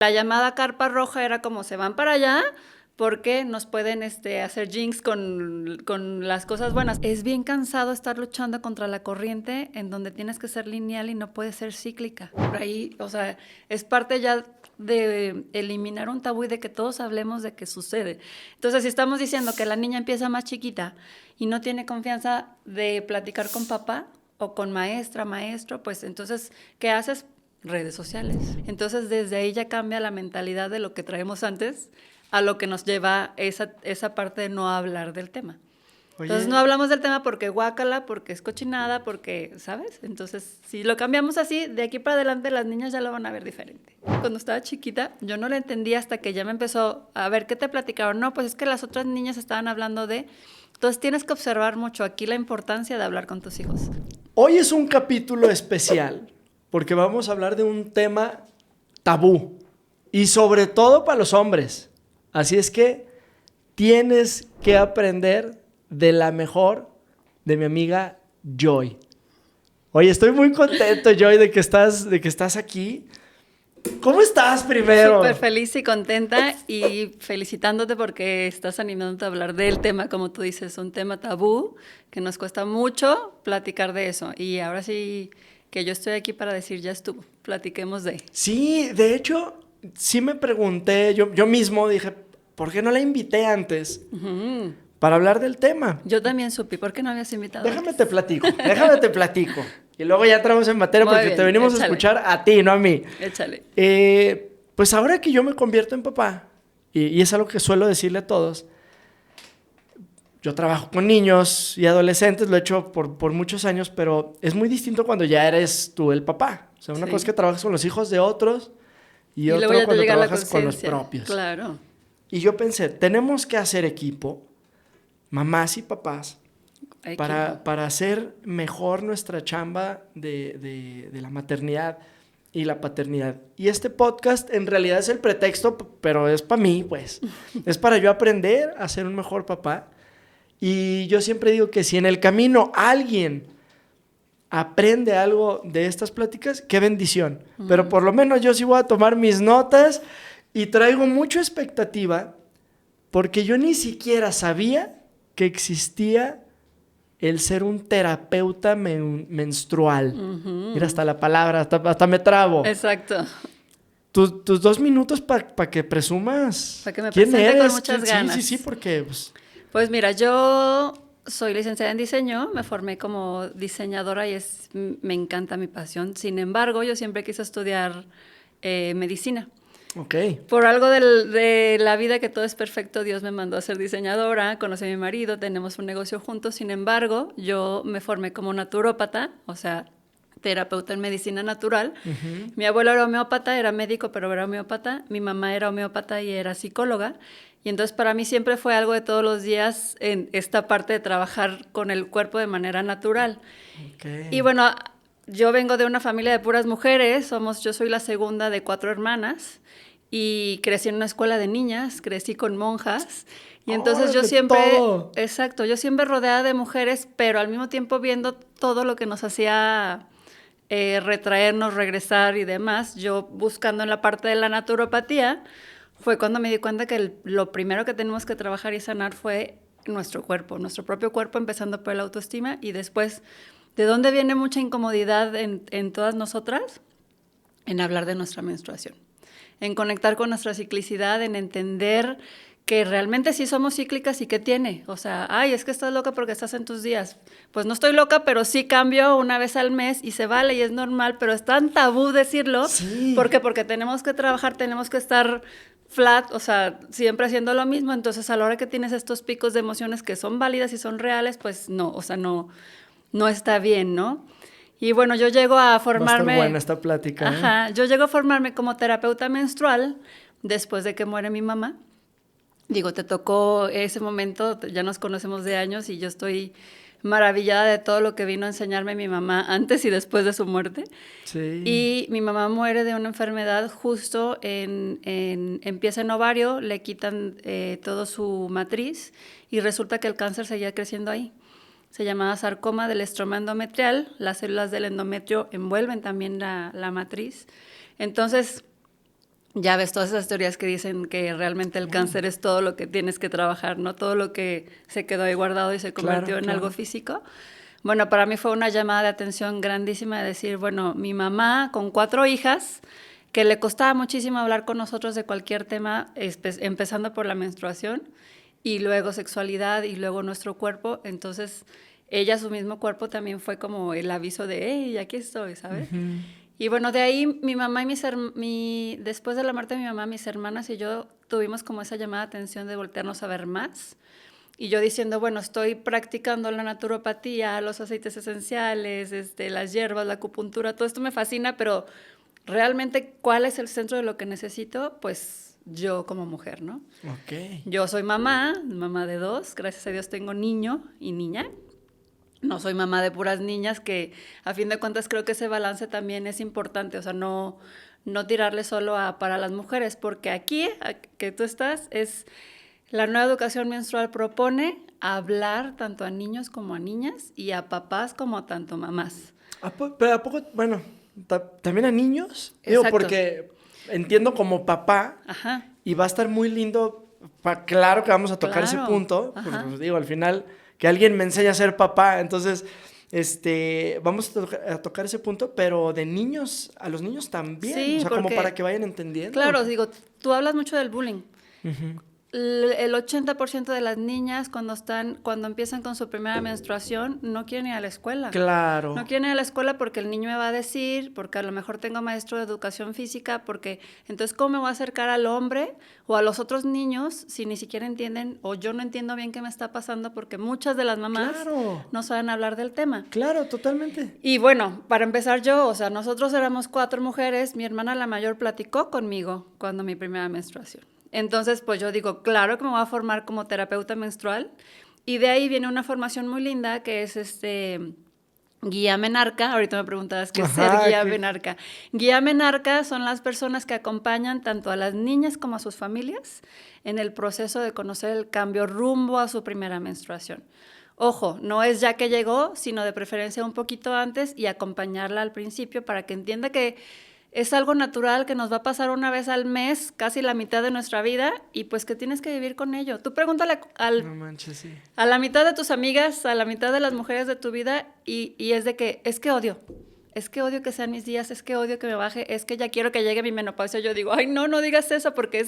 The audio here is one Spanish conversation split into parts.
La llamada carpa roja era como se van para allá porque nos pueden hacer jinx con las cosas buenas. Es bien cansado estar luchando contra la corriente en donde tienes que ser lineal y no puedes ser cíclica. Por ahí, o sea, es parte ya de eliminar un tabú y de que todos hablemos de qué sucede. Entonces, si estamos diciendo que la niña empieza más chiquita y no tiene confianza de platicar con papá o con maestra, maestro, pues entonces, ¿qué haces? Redes sociales. Entonces, desde ahí ya cambia la mentalidad de lo que traemos antes a lo que nos lleva esa parte de no hablar del tema. Oye, Entonces, no hablamos del tema porque guácala, porque es cochinada, porque, ¿sabes? Entonces, si lo cambiamos así, de aquí para adelante las niñas ya lo van a ver diferente. Cuando estaba chiquita, yo no lo entendía hasta que ya me empezó a ver qué te platicaron. No, pues es que las otras niñas estaban hablando de... Entonces, tienes que observar mucho aquí la importancia de hablar con tus hijos. hoy es un capítulo especial porque vamos a hablar de un tema tabú y sobre todo para los hombres. Así es que tienes que aprender de la mejor de mi amiga Joy. Oye, estoy muy contento, Joy, de que estás aquí. ¿Cómo estás primero? Súper feliz y contenta y felicitándote porque estás animándote a hablar del tema, como tú dices, un tema tabú que nos cuesta mucho platicar de eso. Y ahora sí que yo estoy aquí para decir, ya estuvo, platiquemos de... Sí, de hecho, sí me pregunté, yo mismo dije, ¿por qué no la invité antes para hablar del tema? Yo también supe, ¿por qué no habías invitado Déjame antes? te platico. Y luego ya entramos en materia Muy porque bien, te venimos échale. a escuchar a ti, no a mí. Échale. Pues ahora que yo me convierto en papá, y es algo que suelo decirle a todos, yo trabajo con niños y adolescentes, lo he hecho por muchos años, pero es muy distinto cuando ya eres tú el papá. O sea, una Sí. cosa es que trabajas con los hijos de otros y luego otra ya te cuando llega la trabajas con los conciencia. propios. Claro. Y yo pensé, tenemos que hacer equipo, mamás y papás, para hacer mejor nuestra chamba de la maternidad y la paternidad. Y este podcast en realidad es el pretexto, pero es para mí, pues. Es para yo aprender a ser un mejor papá. Y yo siempre digo que si en el camino alguien aprende algo de estas pláticas, qué bendición. Pero por lo menos yo sí voy a tomar mis notas y traigo mucha expectativa porque yo ni siquiera sabía que existía el ser un terapeuta menstrual. Mira, hasta la palabra, hasta me trabo. Exacto. Tus 2 minutos para que presumas. Para que me ¿Quién presente eres? con muchas ganas. Sí, porque... Pues mira, yo soy licenciada en diseño, me formé como diseñadora y me encanta mi pasión. Sin embargo, yo siempre quise estudiar medicina. Ok. Por algo de la vida que todo es perfecto, Dios me mandó a ser diseñadora, conocí a mi marido, tenemos un negocio juntos. Sin embargo, yo me formé como naturópata, o sea, terapeuta en medicina natural. Uh-huh. Mi abuelo era homeópata, era médico, pero era homeópata. Mi mamá era homeópata y era psicóloga. Y entonces para mí siempre fue algo de todos los días en esta parte de trabajar con el cuerpo de manera natural. Okay. Y bueno, yo vengo de una familia de puras mujeres, yo soy la segunda de 4 hermanas y crecí en una escuela de niñas, crecí con monjas. Y entonces yo siempre, todo. exacto, yo siempre rodeada de mujeres, pero al mismo tiempo viendo todo lo que nos hacía retraernos, regresar y demás, yo buscando en la parte de la naturopatía, fue cuando me di cuenta que lo primero que tenemos que trabajar y sanar fue nuestro cuerpo, nuestro propio cuerpo, empezando por la autoestima y después, ¿de dónde viene mucha incomodidad en todas nosotras? En hablar de nuestra menstruación, en conectar con nuestra ciclicidad, en entender que realmente sí somos cíclicas y qué tiene. O sea, ay, es que estás loca porque estás en tus días. Pues no estoy loca, pero sí cambio una vez al mes y se vale y es normal, pero es tan tabú decirlo. Sí. ¿Por qué? Porque tenemos que trabajar, tenemos que estar flat, o sea, siempre haciendo lo mismo. Entonces, a la hora que tienes estos picos de emociones que son válidas y son reales, pues no, o sea, no está bien, ¿no? Y bueno, yo llego a formarme... Va a estar buena esta plática. Ajá, yo llego a formarme como terapeuta menstrual después de que muere mi mamá. Digo, te tocó ese momento, ya nos conocemos de años y yo estoy maravillada de todo lo que vino a enseñarme mi mamá antes y después de su muerte. Sí. Y mi mamá muere de una enfermedad justo empieza en ovario, le quitan todo su matriz y resulta que el cáncer seguía creciendo ahí. Se llamaba sarcoma del estroma endometrial, las células del endometrio envuelven también la matriz. Entonces, ya ves todas esas teorías que dicen que realmente el cáncer es todo lo que tienes que trabajar, ¿no? Todo lo que se quedó ahí guardado y se convirtió en algo físico. Bueno, para mí fue una llamada de atención grandísima de decir, bueno, mi mamá con 4 hijas, que le costaba muchísimo hablar con nosotros de cualquier tema, empezando por la menstruación y luego sexualidad y luego nuestro cuerpo. Entonces, ella, su mismo cuerpo también fue como el aviso de, hey, aquí estoy, ¿sabes? Uh-huh. Y bueno, de ahí mi mamá y después de la muerte de mi mamá, mis hermanas y yo tuvimos como esa llamada de atención de voltearnos a ver más. Y yo diciendo, bueno, estoy practicando la naturopatía, los aceites esenciales, las hierbas, la acupuntura, todo esto me fascina, pero realmente, ¿cuál es el centro de lo que necesito? Pues yo como mujer, ¿no? Okay. Yo soy mamá de 2, gracias a Dios tengo niño y niña. No soy mamá de puras niñas, que a fin de cuentas creo que ese balance también es importante, o sea, no tirarle solo para las mujeres, porque aquí, que tú estás, es la nueva educación menstrual propone hablar tanto a niños como a niñas y a papás como a tanto mamás. Pero ¿a poco, bueno, también a niños? Digo, porque entiendo como papá, ajá, y va a estar muy lindo, claro que vamos a tocar ese punto, pues, digo, al final, que alguien me enseñe a ser papá, entonces, vamos a tocar ese punto, pero de niños, a los niños también, sí, o sea, como para que vayan entendiendo. Claro, digo, tú hablas mucho del bullying. Uh-huh. El 80% de las niñas cuando empiezan con su primera menstruación no quieren ir a la escuela. Claro. No quieren ir a la escuela porque el niño me va a decir, porque a lo mejor tengo maestro de educación física, porque entonces ¿cómo me voy a acercar al hombre o a los otros niños si ni siquiera entienden o yo no entiendo bien qué me está pasando? Porque muchas de las mamás no saben hablar del tema. Claro, totalmente. Y bueno, para empezar nosotros éramos 4 mujeres, mi hermana la mayor platicó conmigo cuando mi primera menstruación. Entonces, pues yo digo, claro que me voy a formar como terapeuta menstrual. Y de ahí viene una formación muy linda que es guía menarca. Ahorita me preguntabas qué es ser guía menarca. Guía menarca son las personas que acompañan tanto a las niñas como a sus familias en el proceso de conocer el cambio rumbo a su primera menstruación. Ojo, no es ya que llegó, sino de preferencia un poquito antes y acompañarla al principio para que entienda que es algo natural que nos va a pasar una vez al mes, casi la mitad de nuestra vida, y pues que tienes que vivir con ello. Tú pregúntale a la mitad de tus amigas, a la mitad de las mujeres de tu vida, y es de que, es que odio que sean mis días, es que odio que me baje, es que ya quiero que llegue mi menopausia. Yo digo, ay, no digas eso, porque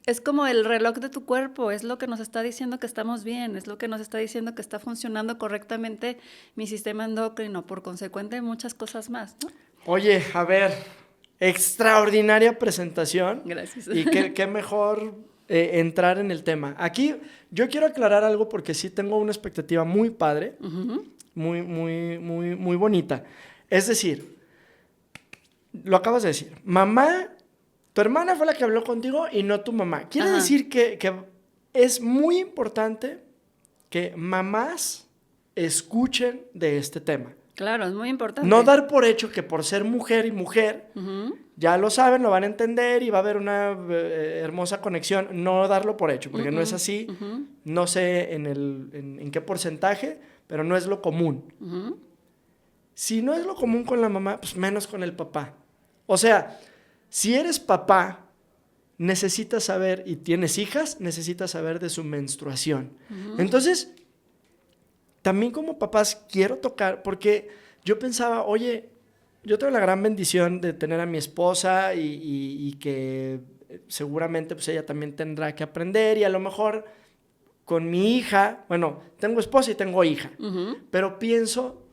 es como el reloj de tu cuerpo, es lo que nos está diciendo que estamos bien, es lo que nos está diciendo que está funcionando correctamente mi sistema endocrino, por consecuente muchas cosas más, ¿no? Oye, a ver, extraordinaria presentación. Gracias. Y qué mejor entrar en el tema. Aquí yo quiero aclarar algo porque sí tengo una expectativa muy padre, uh-huh. muy bonita. Es decir, lo acabas de decir, mamá, tu hermana fue la que habló contigo y no tu mamá. Quiere uh-huh. decir que es muy importante que mamás escuchen de este tema. Claro, es muy importante. No dar por hecho que por ser mujer y mujer, uh-huh. ya lo saben, lo van a entender y va a haber una hermosa conexión. No darlo por hecho, porque uh-huh. no es así. Uh-huh. No sé en qué porcentaje, pero no es lo común. Uh-huh. Si no es lo común con la mamá, pues menos con el papá. O sea, si eres papá, necesitas saber, y tienes hijas, necesitas saber de su menstruación. Uh-huh. Entonces, también como papás quiero tocar, porque yo pensaba, oye, yo tengo la gran bendición de tener a mi esposa y que seguramente pues ella también tendrá que aprender, y a lo mejor con mi hija, bueno, tengo esposa y tengo hija, uh-huh. pero pienso,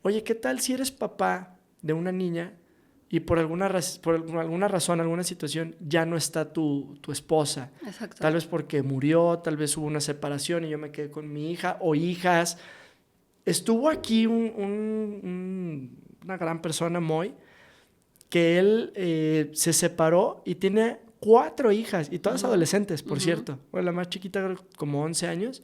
oye, ¿qué tal si eres papá de una niña y por alguna razón, alguna situación, ya no está tu esposa? Exacto. Tal vez porque murió, tal vez hubo una separación y yo me quedé con mi hija o hijas. Estuvo aquí una gran persona, Moy, que él se separó y tiene 4 hijas, y todas uh-huh. adolescentes, por uh-huh. cierto. Bueno, la más chiquita como 11 años.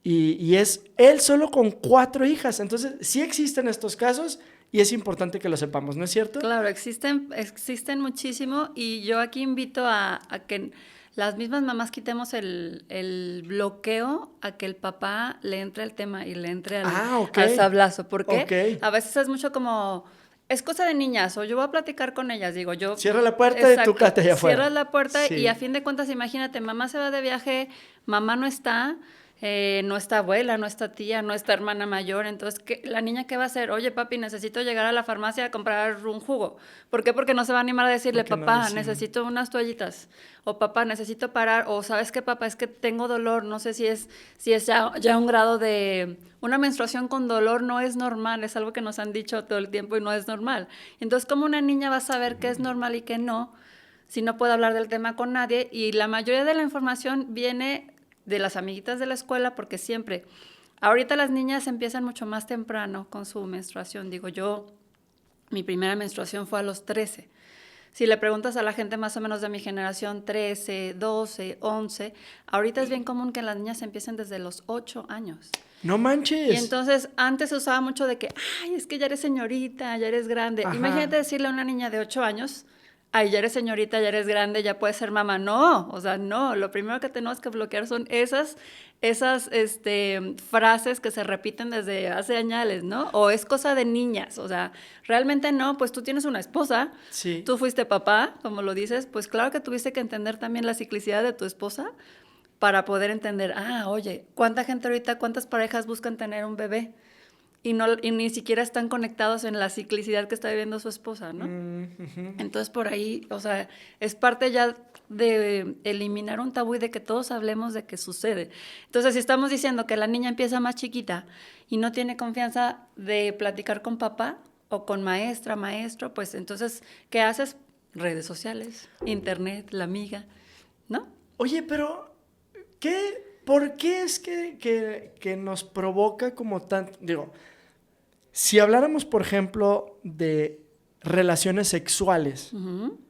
Y es él solo con 4 hijas. Entonces, sí existen estos casos y es importante que lo sepamos, ¿no es cierto? Claro, existen muchísimo, y yo aquí invito a que las mismas mamás quitemos el bloqueo a que el papá le entre al tema y le entre al sablazo. ¿Por qué? Okay. A veces es mucho como es cosa de niñas, o yo voy a platicar con ellas, digo yo. Cierra la puerta y tú quédate allá afuera. Cierras la puerta sí. y a fin de cuentas, imagínate, mamá se va de viaje, mamá no está abuela, no está tía, no está hermana mayor, entonces, ¿la niña qué va a hacer? Oye, papi, necesito llegar a la farmacia a comprar un jugo. ¿Por qué? Porque no se va a animar a decirle, papá, necesito unas toallitas, o papá, necesito parar, o ¿sabes qué, papá? Es que tengo dolor, no sé si es ya un grado de... Una menstruación con dolor no es normal, es algo que nos han dicho todo el tiempo y no es normal. Entonces, ¿cómo una niña va a saber qué es normal y qué no, si no puede hablar del tema con nadie? Y la mayoría de la información viene de las amiguitas de la escuela, porque siempre, ahorita las niñas empiezan mucho más temprano con su menstruación. Digo, mi primera menstruación fue a los 13. Si le preguntas a la gente más o menos de mi generación, 13, 12, 11, ahorita es bien común que las niñas empiecen desde los 8 años. ¡No manches! Y entonces, antes se usaba mucho de que, ay, es que ya eres señorita, ya eres grande. Ajá. Imagínate decirle a una niña de 8 años, ay, ya eres señorita, ya eres grande, ya puedes ser mamá. No, o sea, no. Lo primero que tenemos que bloquear son esas frases que se repiten desde hace años, ¿no? O es cosa de niñas, o sea, realmente no, pues tú tienes una esposa, sí. Tú fuiste papá, como lo dices, pues claro que tuviste que entender también la ciclicidad de tu esposa para poder entender, oye, ¿cuánta gente ahorita, cuántas parejas buscan tener un bebé? Y ni siquiera están conectados en la ciclicidad que está viviendo su esposa, ¿no? Uh-huh. Entonces, por ahí, o sea, es parte ya de eliminar un tabú y de que todos hablemos de qué sucede. Entonces, si estamos diciendo que la niña empieza más chiquita y no tiene confianza de platicar con papá o con maestra, maestro, pues entonces, ¿qué haces? Redes sociales, internet, la amiga, ¿no? Oye, pero, ¿por qué es que nos provoca como tanto? Digo, si habláramos, por ejemplo, de relaciones sexuales, uh-huh,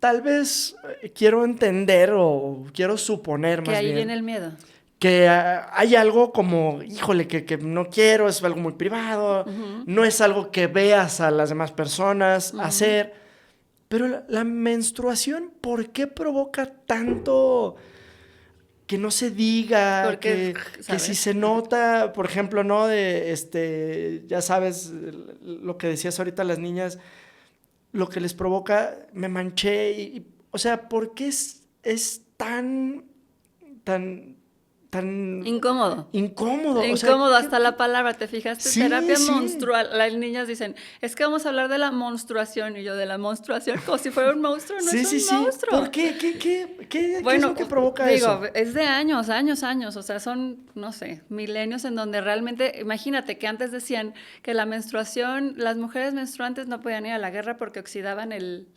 tal vez quiero entender o quiero suponer más bien... Que ahí viene el miedo. Que hay algo como, híjole, que no quiero, es algo muy privado, uh-huh, no es algo que veas a las demás personas uh-huh hacer. Pero la menstruación, ¿por qué provoca tanto... que no se diga, porque, que si se nota, por ejemplo, ¿no? Ya sabes, lo que decías ahorita las niñas, lo que les provoca, me manché, o sea, ¿por qué es tan incómodo? Incómodo. Incómodo, hasta la palabra, ¿te fijaste? Sí, terapia sí. menstrual. Las niñas dicen, es que vamos a hablar de la menstruación. Y yo, de la menstruación, como si fuera un monstruo, no es un monstruo. ¿Por qué? ¿Qué es lo que provoca eso? Digo, es de años. O sea, son, no sé, milenios en donde realmente, imagínate que antes decían que la menstruación, las mujeres menstruantes no podían ir a la guerra porque oxidaban el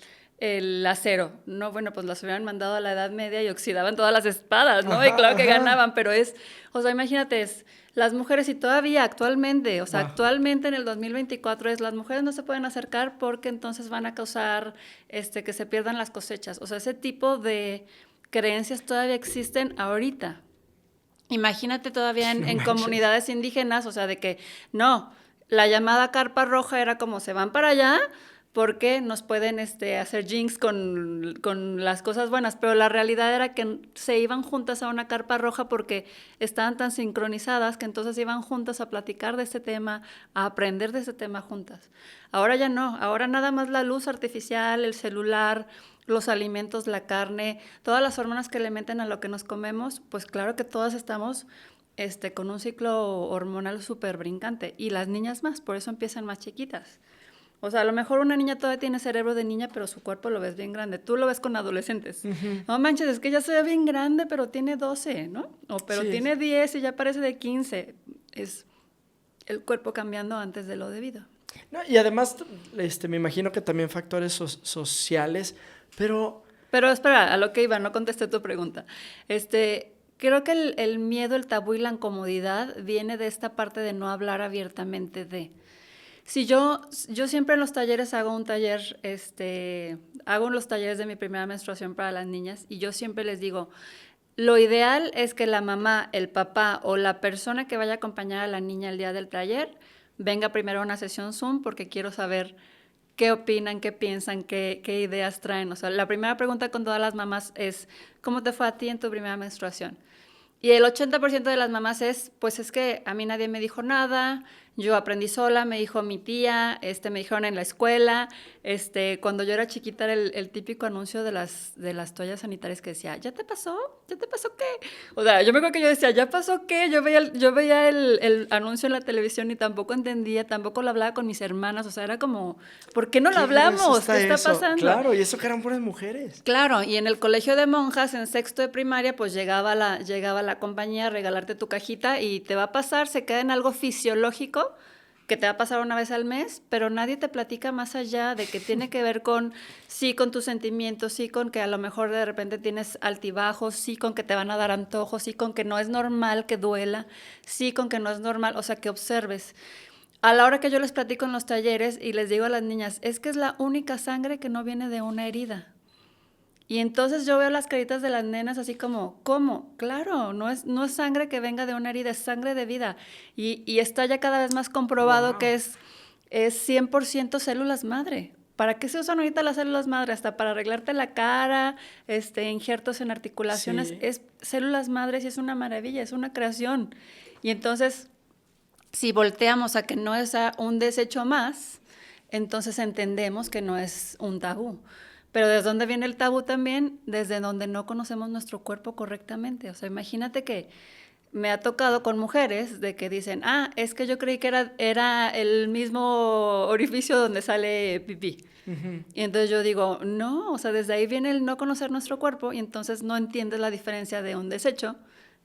acero. No, bueno, pues las hubieran mandado a la Edad Media y oxidaban todas las espadas, ¿no? Ajá, y claro que ganaban, pero o sea, imagínate, las mujeres y todavía actualmente, o sea, actualmente en el 2024 las mujeres no se pueden acercar porque entonces van a causar que se pierdan las cosechas. O sea, ese tipo de creencias todavía existen ahorita. Imagínate todavía en comunidades indígenas, o sea, de que no, la llamada carpa roja era como se van para allá porque nos pueden hacer jinx con las cosas buenas, pero la realidad era que se iban juntas a una carpa roja porque estaban tan sincronizadas que entonces iban juntas a platicar de este tema, a aprender de este tema juntas. Ahora ya no, ahora nada más la luz artificial, el celular, los alimentos, la carne, todas las hormonas que le meten a lo que nos comemos, pues claro que todas estamos con un ciclo hormonal súper brincante, y las niñas más, por eso empiezan más chiquitas. O sea, a lo mejor una niña todavía tiene cerebro de niña, pero su cuerpo lo ves bien grande. Tú lo ves con adolescentes. Uh-huh. No manches, es que ya se ve bien grande, pero tiene 12, ¿no? Pero sí, tiene 10 y ya parece de 15. Es el cuerpo cambiando antes de lo debido. No, y además, me imagino que también factores sociales, pero... Pero espera, a lo que iba, no contesté tu pregunta. Creo que el miedo, el tabú y la incomodidad viene de esta parte de no hablar abiertamente de... Si yo siempre en los talleres hago un taller, hago los talleres de mi primera menstruación para las niñas, y yo siempre les digo, lo ideal es que la mamá, el papá o la persona que vaya a acompañar a la niña el día del taller venga primero a una sesión Zoom, porque quiero saber qué opinan, qué piensan, qué ideas traen. O sea, la primera pregunta con todas las mamás es, ¿cómo te fue a ti en tu primera menstruación? Y el 80% de las mamás pues es que a mí nadie me dijo nada, Yo aprendí sola, me dijo mi tía, me dijeron en la escuela, cuando yo era chiquita era el típico anuncio de las toallas sanitarias que decía, ¿ya te pasó? ¿Ya te pasó qué? O sea, yo me acuerdo que yo decía, ¿ya pasó qué? Yo veía el anuncio en la televisión y tampoco entendía, tampoco lo hablaba con mis hermanas, o sea, era como, ¿por qué no lo hablamos? ¿Qué está pasando? Claro, y eso que eran puras mujeres. Claro, y en el colegio de monjas, en sexto de primaria, pues llegaba la compañía a regalarte tu cajita y te va a pasar, se queda en algo fisiológico, que te va a pasar una vez al mes, pero nadie te platica más allá de que tiene que ver con, sí, con tus sentimientos, sí, con que a lo mejor de repente tienes altibajos, sí, con que te van a dar antojos, sí, con que no es normal que duela, sí, con que no es normal, o sea, que observes. A la hora que yo les platico en los talleres y les digo a las niñas, es que es la única sangre que no viene de una herida. Y entonces yo veo las caritas de las nenas así como, ¿cómo? Claro, no es sangre que venga de una herida, es sangre de vida. Y está ya cada vez más comprobado que es 100% células madre. ¿Para qué se usan ahorita las células madre? Hasta para arreglarte la cara, injertos en articulaciones. Sí. Es células madres y es una maravilla, es una creación. Y entonces, si volteamos a que no es un desecho más, entonces entendemos que no es un tabú. Pero ¿desde dónde viene el tabú también? Desde donde no conocemos nuestro cuerpo correctamente. O sea, imagínate que me ha tocado con mujeres de que dicen, es que yo creí que era el mismo orificio donde sale pipí. Uh-huh. Y entonces yo digo, no, o sea, desde ahí viene el no conocer nuestro cuerpo y entonces no entiendes la diferencia de un desecho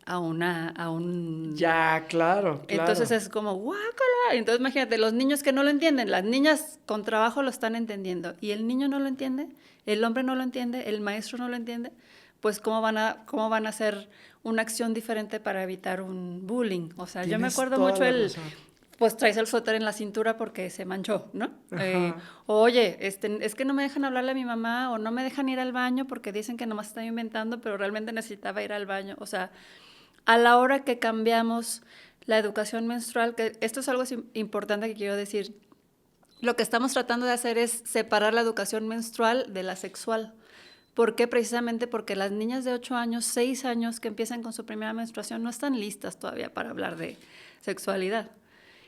a un... Ya, claro. Entonces es como, guácala. Entonces imagínate, los niños que no lo entienden, las niñas con trabajo lo están entendiendo y el niño no lo entiende, el hombre no lo entiende, el maestro no lo entiende, pues ¿cómo van a hacer una acción diferente para evitar un bullying? O sea, yo me acuerdo mucho pues traes el suéter en la cintura porque se manchó, ¿no? Oye, es que no me dejan hablarle a mi mamá o no me dejan ir al baño porque dicen que nomás están inventando, pero realmente necesitaba ir al baño. O sea, a la hora que cambiamos la educación menstrual, que esto es algo importante que quiero decir, lo que estamos tratando de hacer es separar la educación menstrual de la sexual. ¿Por qué? Precisamente porque las niñas de 8 años, 6 años que empiezan con su primera menstruación no están listas todavía para hablar de sexualidad.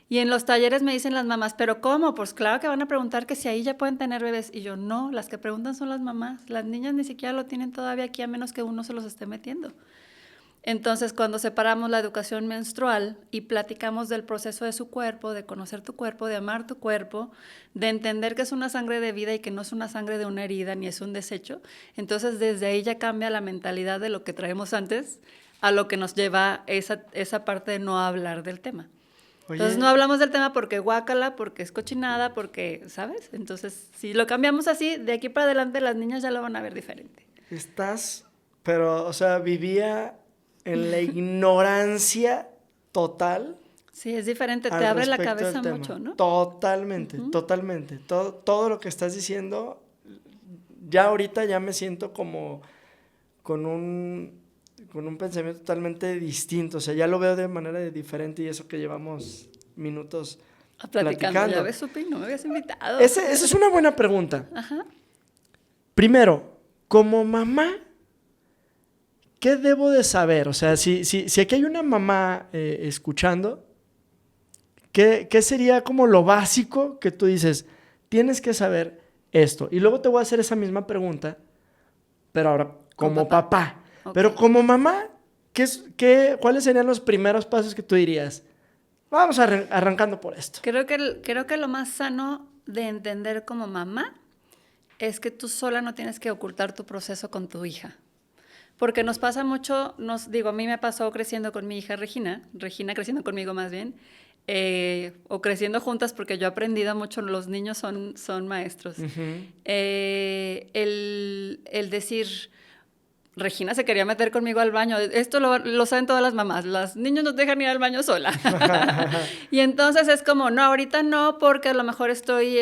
Y en los talleres me dicen las mamás, ¿pero cómo? Pues claro que van a preguntar que si ahí ya pueden tener bebés. Y yo, no, las que preguntan son las mamás. Las niñas ni siquiera lo tienen todavía aquí a menos que uno se los esté metiendo. Entonces, cuando separamos la educación menstrual y platicamos del proceso de su cuerpo, de conocer tu cuerpo, de amar tu cuerpo, de entender que es una sangre de vida y que no es una sangre de una herida ni es un desecho, entonces desde ahí ya cambia la mentalidad de lo que traemos antes a lo que nos lleva esa parte de no hablar del tema. Oye. Entonces no hablamos del tema porque guácala, porque es cochinada, porque, ¿sabes? Entonces, si lo cambiamos así, de aquí para adelante las niñas ya lo van a ver diferente. Pero, o sea, vivía en la ignorancia total. Sí, es diferente, te abre la cabeza mucho, ¿no? Totalmente, totalmente. Todo lo que estás diciendo, ya ahorita ya me siento como con un pensamiento totalmente distinto. O sea, ya lo veo de manera diferente y eso que llevamos minutos platicando. Ya ves, Supi, no me habías invitado. Esa es una buena pregunta. Ajá. Primero, como mamá, ¿qué debo de saber? O sea, si aquí hay una mamá escuchando, ¿qué sería como lo básico que tú dices? Tienes que saber esto. Y luego te voy a hacer esa misma pregunta, pero ahora como papá. Okay. Pero como mamá, ¿cuáles serían los primeros pasos que tú dirías? Vamos arrancando por esto. Creo que lo más sano de entender como mamá es que tú sola no tienes que ocultar tu proceso con tu hija. Porque nos pasa mucho, a mí me pasó creciendo con mi hija Regina creciendo conmigo más bien, o creciendo juntas porque yo he aprendido mucho, los niños son maestros. Uh-huh. El decir, Regina se quería meter conmigo al baño, esto lo saben todas las mamás, los niños no te dejan ir al baño sola. Y entonces es como, no, ahorita no, porque a lo mejor estoy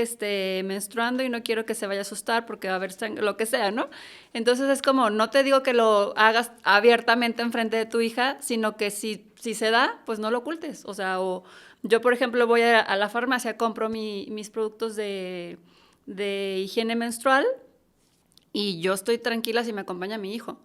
menstruando y no quiero que se vaya a asustar porque va a haber sangre, lo que sea, ¿no? Entonces es como, no te digo que lo hagas abiertamente enfrente de tu hija, sino que si se da, pues no lo ocultes. O sea, yo, por ejemplo, voy a la farmacia, compro mis productos de higiene menstrual, y yo estoy tranquila si me acompaña mi hijo.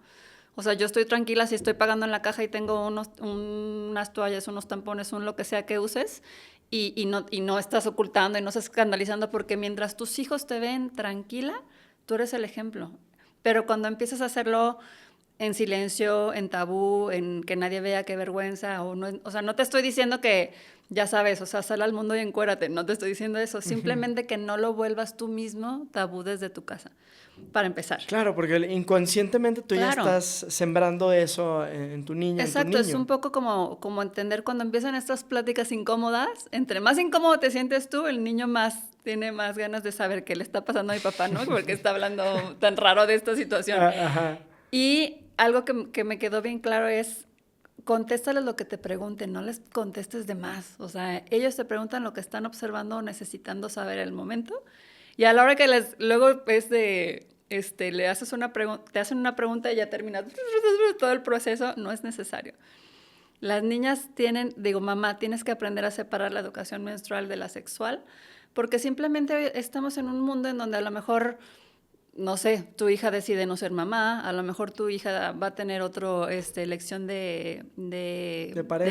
O sea, yo estoy tranquila si estoy pagando en la caja y tengo unas toallas, unos tampones, lo que sea que uses, y no estás ocultando y no estás escandalizando, porque mientras tus hijos te ven tranquila, tú eres el ejemplo. Pero cuando empiezas a hacerlo en silencio, en tabú, en que nadie vea, qué vergüenza, o sea, no te estoy diciendo que, ya sabes, o sea, sal al mundo y encuérate, no te estoy diciendo eso, simplemente que no lo vuelvas tú mismo tabú desde tu casa, para empezar. Claro, porque inconscientemente tú ya estás sembrando eso en tu niña, exacto, en tu niño. Es un poco como entender cuando empiezan estas pláticas incómodas, entre más incómodo te sientes tú, el niño tiene más ganas de saber qué le está pasando a mi papá, ¿no? Porque está hablando tan raro de esta situación. Ajá. Y algo que me quedó bien claro es, contéstales lo que te pregunten, no les contestes de más. O sea, ellos te preguntan lo que están observando o necesitando saber el momento. Y a la hora que luego le haces te hacen una pregunta y ya terminas todo el proceso, no es necesario. Las niñas mamá, tienes que aprender a separar la educación menstrual de la sexual, porque simplemente estamos en un mundo en donde a lo mejor, no sé, tu hija decide no ser mamá, a lo mejor tu hija va a tener otra elección de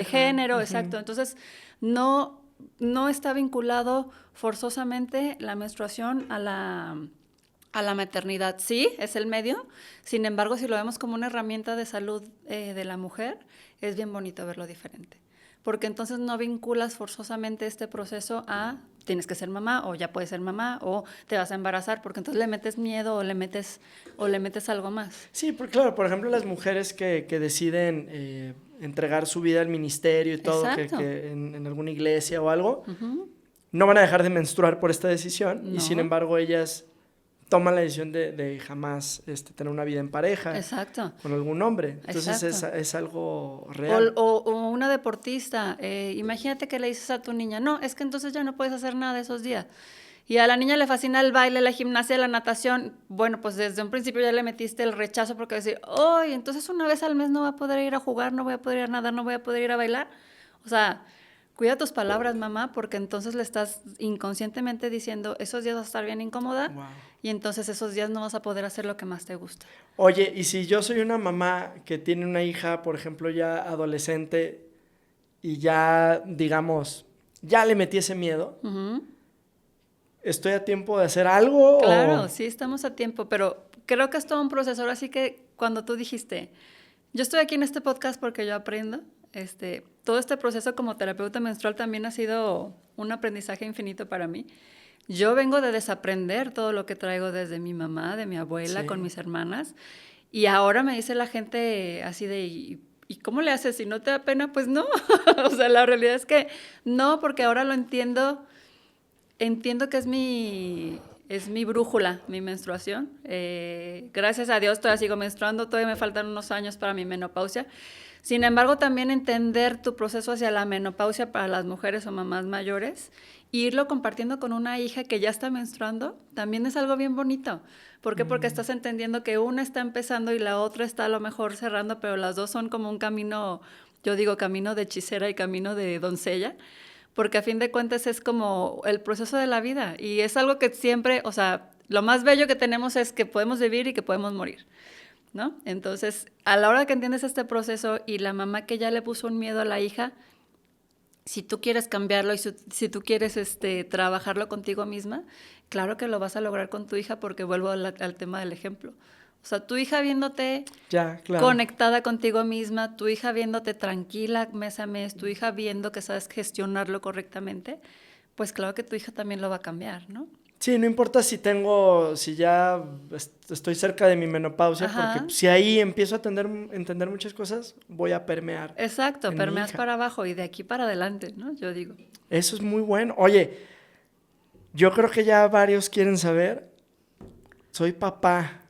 género, exacto. Entonces, no está vinculado forzosamente la menstruación a la maternidad. Sí, es el medio, sin embargo, si lo vemos como una herramienta de salud de la mujer, es bien bonito verlo diferente. Porque entonces no vinculas forzosamente este proceso a tienes que ser mamá, o ya puedes ser mamá, o te vas a embarazar, porque entonces le metes miedo o le metes algo más. Sí, porque claro, por ejemplo, las mujeres que deciden entregar su vida al ministerio y todo, que en alguna iglesia o algo, no van a dejar de menstruar por esta decisión, y sin embargo ellas toman la decisión de jamás tener una vida en pareja. Exacto. Con algún hombre. Entonces es algo real. O una deportista. Imagínate que le dices a tu niña, no, es que entonces ya no puedes hacer nada de esos días. Y a la niña le fascina el baile, la gimnasia, la natación. Bueno, pues desde un principio ya le metiste el rechazo porque decir, ¡ay! Entonces una vez al mes no va a poder ir a jugar, no voy a poder ir a nadar, no voy a poder ir a bailar. O sea, cuida tus palabras, mamá, porque entonces le estás inconscientemente diciendo, esos días vas a estar bien incómoda, wow, y entonces esos días no vas a poder hacer lo que más te gusta. Oye, y si yo soy una mamá que tiene una hija, por ejemplo, ya adolescente, y ya, digamos, ya le metí ese miedo, ¿estoy a tiempo de hacer algo? Claro, sí, estamos a tiempo, pero creo que es todo un proceso. Así que cuando tú dijiste, yo estoy aquí en este podcast porque yo aprendo, todo este proceso como terapeuta menstrual también ha sido un aprendizaje infinito para mí. Yo vengo de desaprender todo lo que traigo desde mi mamá, de mi abuela, sí, con mis hermanas, y ahora me dice la gente así de, ¿y cómo le haces? Si no te da pena, pues no. O sea, la realidad es que no, porque ahora lo entiendo que es mi brújula, mi menstruación. Gracias a Dios todavía sigo menstruando, todavía me faltan unos años para mi menopausia. Sin embargo, también entender tu proceso hacia la menopausia para las mujeres o mamás mayores e irlo compartiendo con una hija que ya está menstruando, también es algo bien bonito. ¿Por qué? Porque estás entendiendo que una está empezando y la otra está a lo mejor cerrando, pero las dos son como un camino, yo digo camino de hechicera y camino de doncella, porque a fin de cuentas es como el proceso de la vida y es algo que siempre, o sea, lo más bello que tenemos es que podemos vivir y que podemos morir, ¿no? Entonces, a la hora que entiendes este proceso y la mamá que ya le puso un miedo a la hija, si tú quieres cambiarlo y si tú quieres trabajarlo contigo misma, claro que lo vas a lograr con tu hija porque vuelvo al tema del ejemplo. O sea, tu hija viéndote conectada contigo misma, tu hija viéndote tranquila mes a mes, tu hija viendo que sabes gestionarlo correctamente, pues claro que tu hija también lo va a cambiar, ¿no? Sí, no importa si ya estoy cerca de mi menopausia, porque si ahí empiezo a entender muchas cosas, voy a permear. Exacto, permeas para abajo y de aquí para adelante, ¿no? Yo digo. Eso es muy bueno. Oye, yo creo que ya varios quieren saber, soy papá.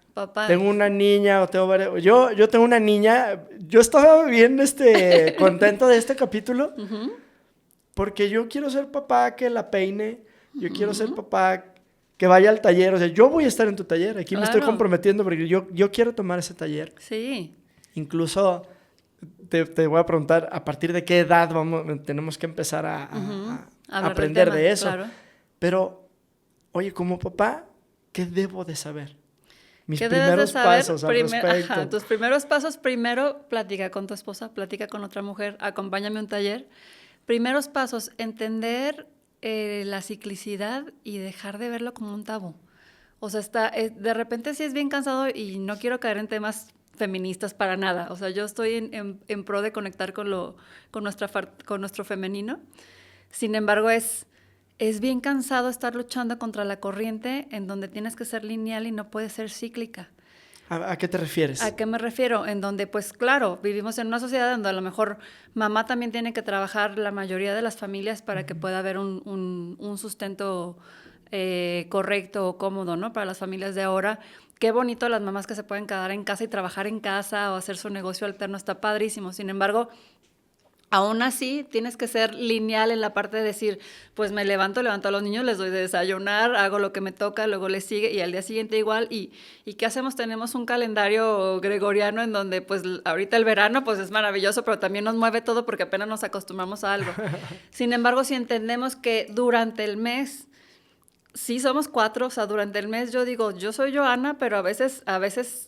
Tengo una niña o tengo varias... Yo tengo una niña, yo estaba bien contento de este capítulo, porque yo quiero ser papá que la peine, yo quiero ser papá que vaya al taller, o sea, yo voy a estar en tu taller, aquí me estoy comprometiendo porque yo quiero tomar ese taller. Sí. Incluso te voy a preguntar, ¿a partir de qué edad tenemos que empezar a aprender de eso? Claro. Pero, oye, como papá, ¿qué debo de saber? Mis primeros pasos al respecto. Tus primeros pasos, primero, platica con tu esposa, platica con otra mujer, acompáñame a un taller, Primeros pasos, entender la ciclicidad y dejar de verlo como un tabú. O sea, de repente sí es bien cansado y no quiero caer en temas feministas para nada. O sea, yo estoy en pro de conectar con nuestro femenino. Sin embargo, es bien cansado estar luchando contra la corriente en donde tienes que ser lineal y no puedes ser cíclica. ¿A qué te refieres? ¿A qué me refiero? En donde, pues claro, vivimos en una sociedad donde a lo mejor mamá también tiene que trabajar la mayoría de las familias para que pueda haber un sustento correcto o cómodo, ¿no? Para las familias de ahora. Qué bonito las mamás que se pueden quedar en casa y trabajar en casa o hacer su negocio alterno, está padrísimo. Sin embargo, aún así, tienes que ser lineal en la parte de decir, pues me levanto a los niños, les doy de desayunar, hago lo que me toca, luego les sigue y al día siguiente igual. ¿Y qué hacemos? Tenemos un calendario gregoriano en donde pues ahorita el verano pues es maravilloso, pero también nos mueve todo porque apenas nos acostumbramos a algo. Sin embargo, si entendemos que durante el mes sí, somos 4, o sea, durante el mes yo digo, yo soy Joana, pero a veces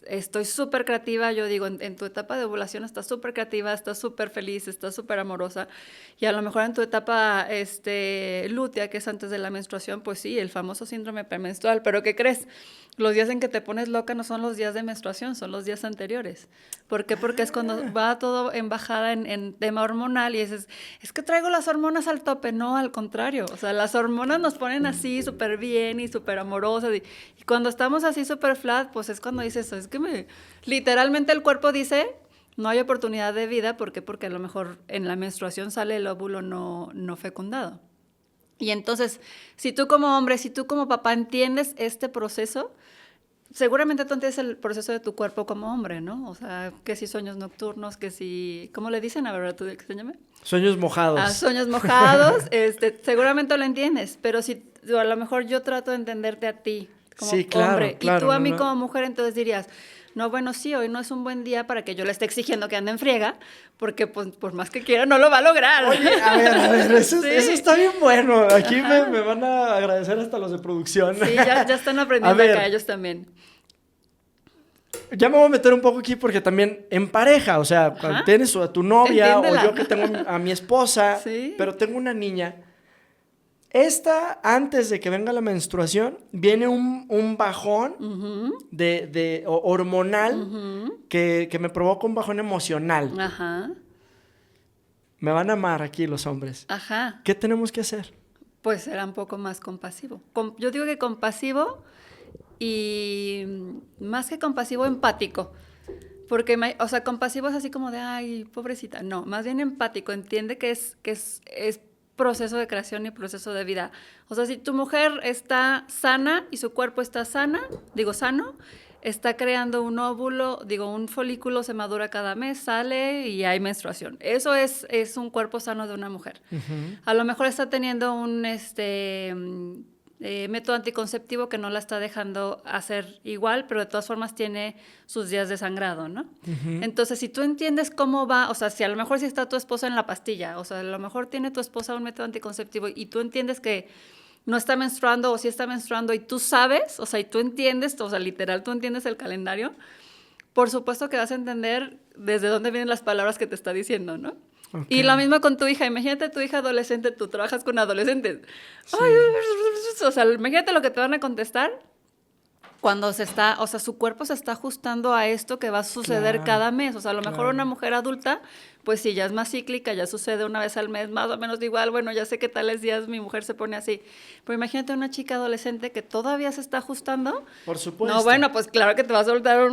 estoy súper creativa, yo digo, en tu etapa de ovulación estás súper creativa, estás súper feliz, estás súper amorosa, y a lo mejor en tu etapa lútea, que es antes de la menstruación, pues sí, el famoso síndrome premenstrual, pero ¿qué crees? Los días en que te pones loca no son los días de menstruación, son los días anteriores. ¿Por qué? Porque es cuando va todo en bajada en tema hormonal y es que traigo las hormonas al tope. No, al contrario. O sea, las hormonas nos ponen así súper bien y súper amorosas. Y cuando estamos así súper flat, pues es cuando dices, es que literalmente el cuerpo dice, no hay oportunidad de vida. ¿Por qué? Porque a lo mejor en la menstruación sale el óvulo no fecundado. Y entonces, si tú como hombre, si tú como papá entiendes este proceso, seguramente tú entiendes el proceso de tu cuerpo como hombre, ¿no? O sea, que si sueños nocturnos, que si... ¿Cómo le dicen? A ver, ¿tú qué se llama? Sueños mojados. Sueños mojados, seguramente lo entiendes, pero si a lo mejor yo trato de entenderte a ti como sí, claro, hombre, claro, y tú a mí como mujer, entonces dirías, no, bueno, sí, hoy no es un buen día para que yo le esté exigiendo que ande en friega, porque pues por más que quiera no lo va a lograr. Oye, a ver, eso está bien bueno. Aquí me van a agradecer hasta los de producción. Sí, ya están aprendiendo acá ellos también. Ya me voy a meter un poco aquí porque también en pareja, o sea, cuando tienes a tu novia o yo que tengo a mi esposa, ¿sí? Pero tengo una niña. Antes de que venga la menstruación, viene un bajón hormonal que me provoca un bajón emocional. Ajá. Me van a amar aquí los hombres. Ajá. ¿Qué tenemos que hacer? Pues será un poco más compasivo. Yo digo que compasivo y más que compasivo, empático. Porque, o sea, compasivo es así como de, ay, pobrecita. No, más bien empático. Entiende que es proceso de creación y proceso de vida. O sea, si tu mujer está sana y su cuerpo está sano, está creando un óvulo, un folículo se madura cada mes, sale y hay menstruación. Eso es un cuerpo sano de una mujer. Uh-huh. A lo mejor está teniendo un método anticonceptivo que no la está dejando hacer igual, pero de todas formas tiene sus días de sangrado, ¿no? Uh-huh. Entonces, si tú entiendes cómo va, o sea, si a lo mejor si está tu esposa en la pastilla, o sea, a lo mejor tiene tu esposa un método anticonceptivo y tú entiendes que no está menstruando o sí está menstruando y tú sabes, o sea, y tú entiendes, o sea, literal, tú entiendes el calendario, por supuesto que vas a entender desde dónde vienen las palabras que te está diciendo, ¿no? Okay. Y lo mismo con tu hija. Imagínate tu hija adolescente, tú trabajas con adolescentes. Sí. Ay, o sea, imagínate lo que te van a contestar cuando su cuerpo se está ajustando a esto que va a suceder cada mes. O sea, a lo mejor una mujer adulta, pues sí, ya es más cíclica, ya sucede una vez al mes, más o menos igual, bueno, ya sé que tales días mi mujer se pone así. Pero imagínate una chica adolescente que todavía se está ajustando. Por supuesto. No, bueno, pues claro que te vas a soltar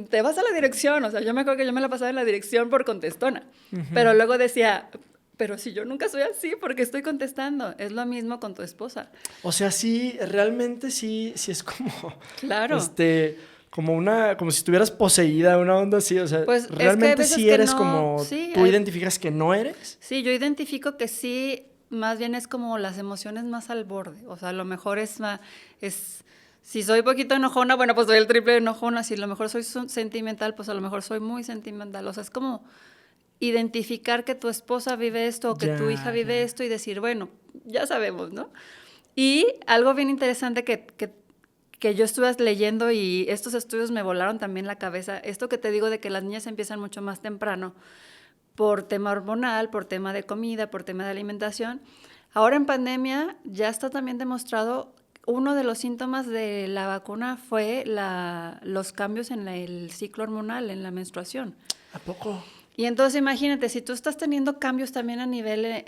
te vas a la dirección. O sea, yo me acuerdo que yo me la pasaba en la dirección por contestona. Uh-huh. Pero luego decía, pero si yo nunca soy así, porque estoy contestando. Es lo mismo con tu esposa. O sea, sí, realmente sí es como... Claro. Como si estuvieras poseída, una onda así, o sea, pues realmente es que sí eres no, como... Sí, ¿Tú identificas que no eres? Sí, yo identifico que sí, más bien es como las emociones más al borde. O sea, a lo mejor si soy poquito enojona, bueno, pues soy el triple de enojona. Si a lo mejor soy sentimental, pues a lo mejor soy muy sentimental. O sea, es como identificar que tu esposa vive esto o que tu hija vive esto y decir, bueno, ya sabemos, ¿no? Y algo bien interesante que yo estuve leyendo y estos estudios me volaron también la cabeza, esto que te digo de que las niñas empiezan mucho más temprano, por tema hormonal, por tema de comida, por tema de alimentación. Ahora en pandemia ya está también demostrado, uno de los síntomas de la vacuna fue los cambios en el ciclo hormonal, en la menstruación. ¿A poco? Y entonces imagínate, si tú estás teniendo cambios también a nivel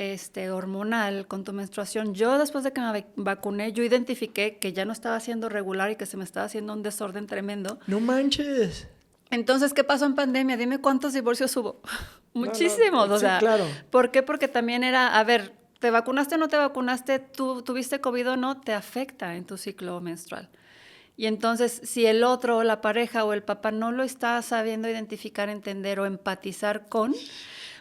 hormonal con tu menstruación, yo después de que me vacuné, yo identifiqué que ya no estaba siendo regular y que se me estaba haciendo un desorden tremendo. ¡No manches! Entonces, ¿qué pasó en pandemia? Dime cuántos divorcios hubo. Muchísimos, o sea. Claro. ¿Por qué? Porque también era, a ver, ¿te vacunaste o no te vacunaste? ¿Tú tuviste COVID o no? Te afecta en tu ciclo menstrual. Y entonces, si el otro, la pareja o el papá no lo está sabiendo identificar, entender o empatizar con,